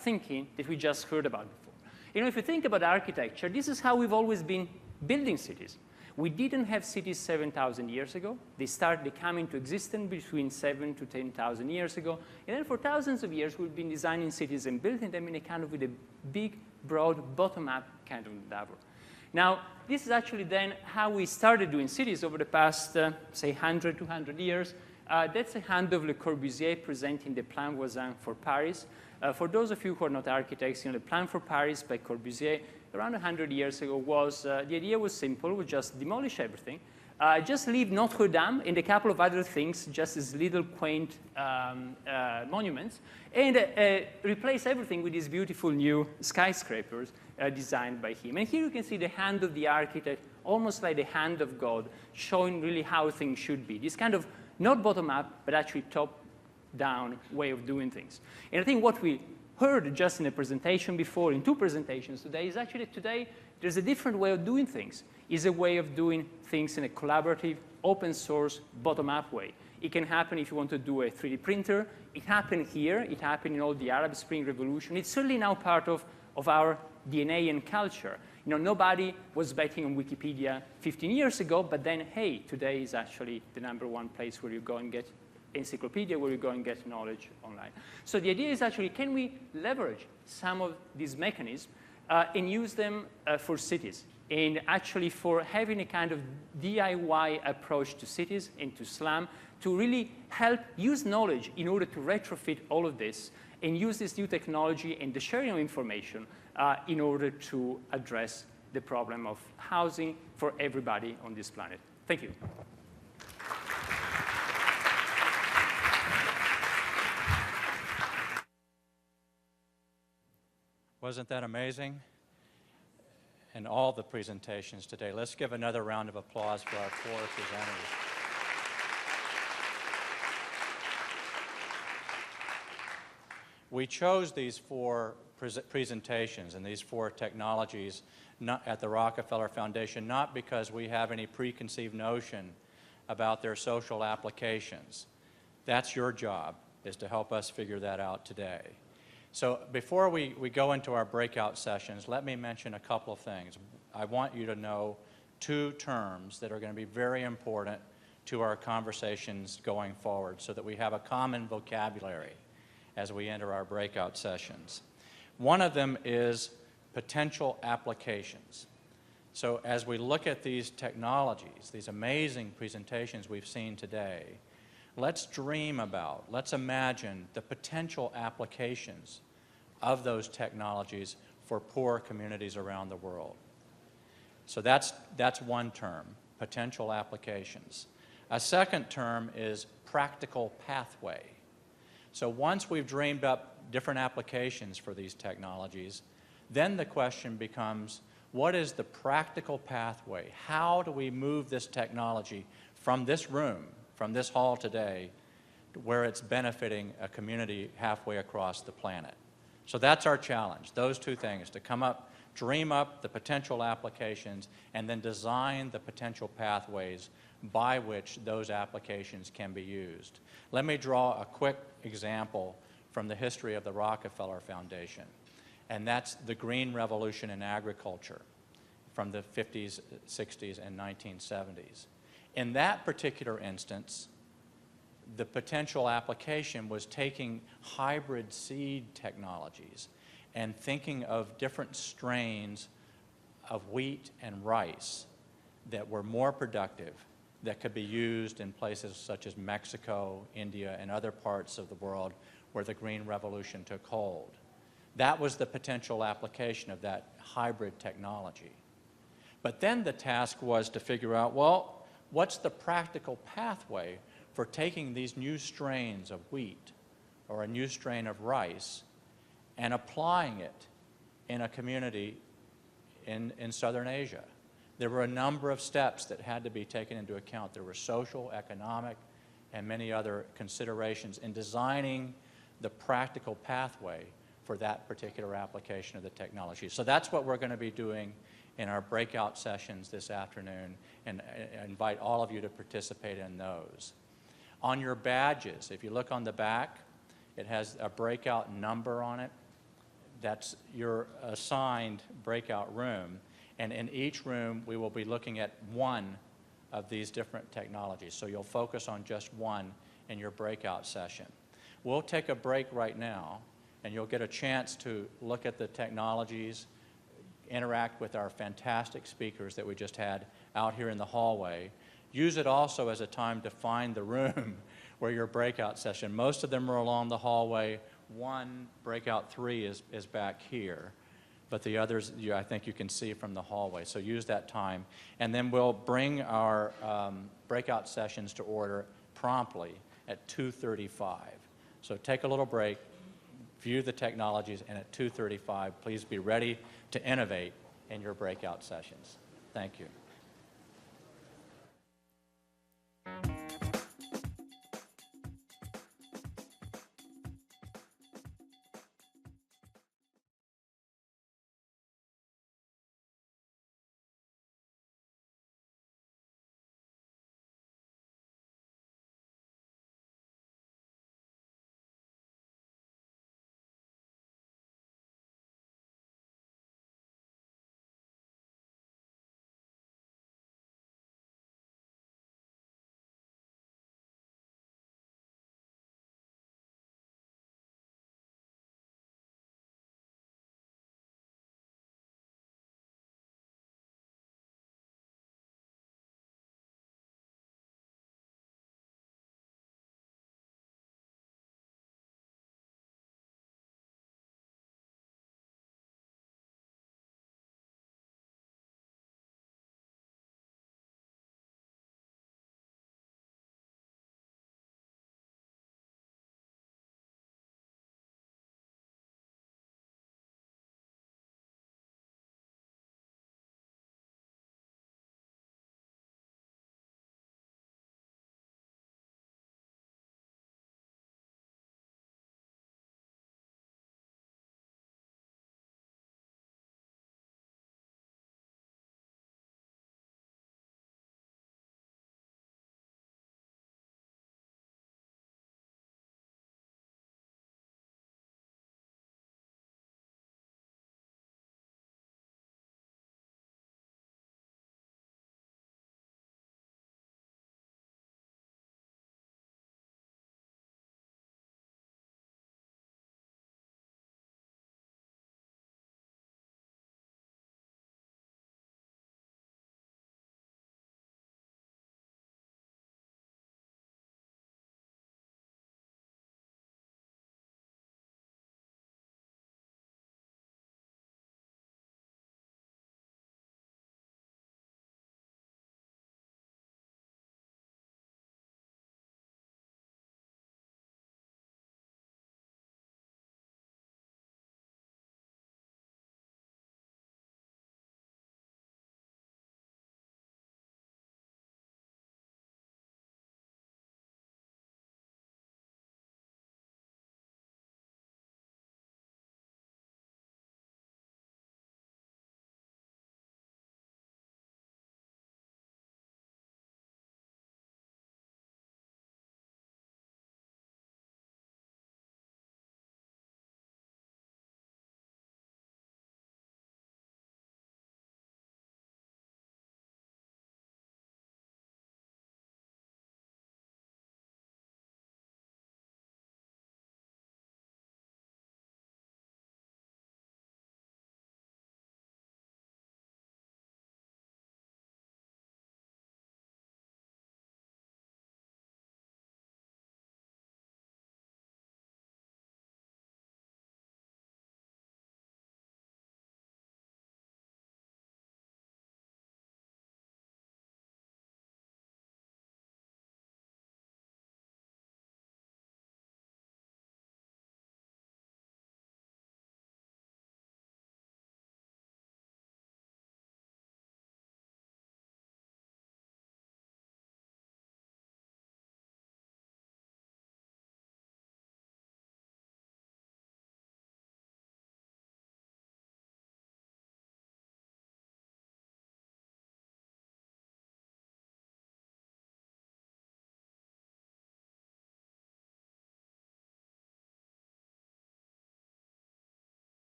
thinking that we just heard about before? You know, if you think about architecture, this is how we've always been building cities. We didn't have cities 7,000 years ago. They started coming into existence between 7,000 to 10,000 years ago. And then for thousands of years, we've been designing cities and building them in a kind of with a big, broad, bottom-up kind of endeavor. Now, this is actually then how we started doing cities over the past, say, 100, 200 years. That's a hand of Le Corbusier presenting the Plan Voisin for Paris. For those of you who are not architects, you know, the Plan for Paris by Corbusier around 100 years ago was, the idea was simple, we just demolish everything, just leave Notre Dame and a couple of other things, just as little quaint monuments, and replace everything with these beautiful new skyscrapers designed by him. And here you can see the hand of the architect, almost like the hand of God, showing really how things should be. This kind of not bottom-up, but actually top-down way of doing things. And I think what we heard just in a presentation before, in two presentations today, is actually today there's a different way of doing things. It's a way of doing things in a collaborative, open-source, bottom-up way. It can happen if you want to do a 3D printer. It happened here. It happened in all the Arab Spring Revolution. It's certainly now part of our DNA and culture. You know, nobody was betting on Wikipedia 15 years ago, but then, hey, today is actually the #1 place where you go and get encyclopedia, where you go and get knowledge online. So the idea is actually, can we leverage some of these mechanisms and use them for cities? And actually for having a kind of DIY approach to cities and to slum to really help use knowledge in order to retrofit all of this and use this new technology and the sharing of information in order to address the problem of housing for everybody on this planet. Thank you. Wasn't that amazing? And all the presentations today. Let's give another round of applause for our four presenters. We chose these four presentations and these four technologies at the Rockefeller Foundation not because we have any preconceived notion about their social applications. That's your job, is to help us figure that out today. So before we go into our breakout sessions, let me mention a couple of things. I want you to know two terms that are going to be very important to our conversations going forward so that we have a common vocabulary as we enter our breakout sessions. One of them is potential applications. So as we look at these technologies, these amazing presentations we've seen today, let's dream about, let's imagine the potential applications of those technologies for poor communities around the world. So that's one term, potential applications. A second term is practical pathway. So once we've dreamed up different applications for these technologies, then the question becomes, what is the practical pathway? How do we move this technology from this room, from this hall today, to where it's benefiting a community halfway across the planet? So that's our challenge, those two things, to come up dream up the potential applications, and then design the potential pathways by which those applications can be used. Let me draw a quick example from the history of the Rockefeller Foundation, and that's the Green Revolution in agriculture from the 50s, 60s, and 1970s. In that particular instance, the potential application was taking hybrid seed technologies and thinking of different strains of wheat and rice that were more productive, that could be used in places such as Mexico, India, and other parts of the world where the Green Revolution took hold. That was the potential application of that hybrid technology. But then the task was to figure out, well, what's the practical pathway for taking these new strains of wheat or a new strain of rice and applying it in a community in Southern Asia? There were a number of steps that had to be taken into account. There were social, economic, and many other considerations in designing the practical pathway for that particular application of the technology. So that's what we're going to be doing in our breakout sessions this afternoon, and I invite all of you to participate in those. On your badges, if you look on the back, it has a breakout number on it. That's your assigned breakout room. And in each room, we will be looking at one of these different technologies. So you'll focus on just one in your breakout session. We'll take a break right now, and you'll get a chance to look at the technologies, interact with our fantastic speakers that we just had out here in the hallway. Use it also as a time to find the room where your breakout session. Most of them are along the hallway. One, breakout 3, is back here. But the others, I think you can see from the hallway. So use that time. And then we'll bring our breakout sessions to order promptly at 2:35. So take a little break, view the technologies, and at 2:35, please be ready to innovate in your breakout sessions. Thank you.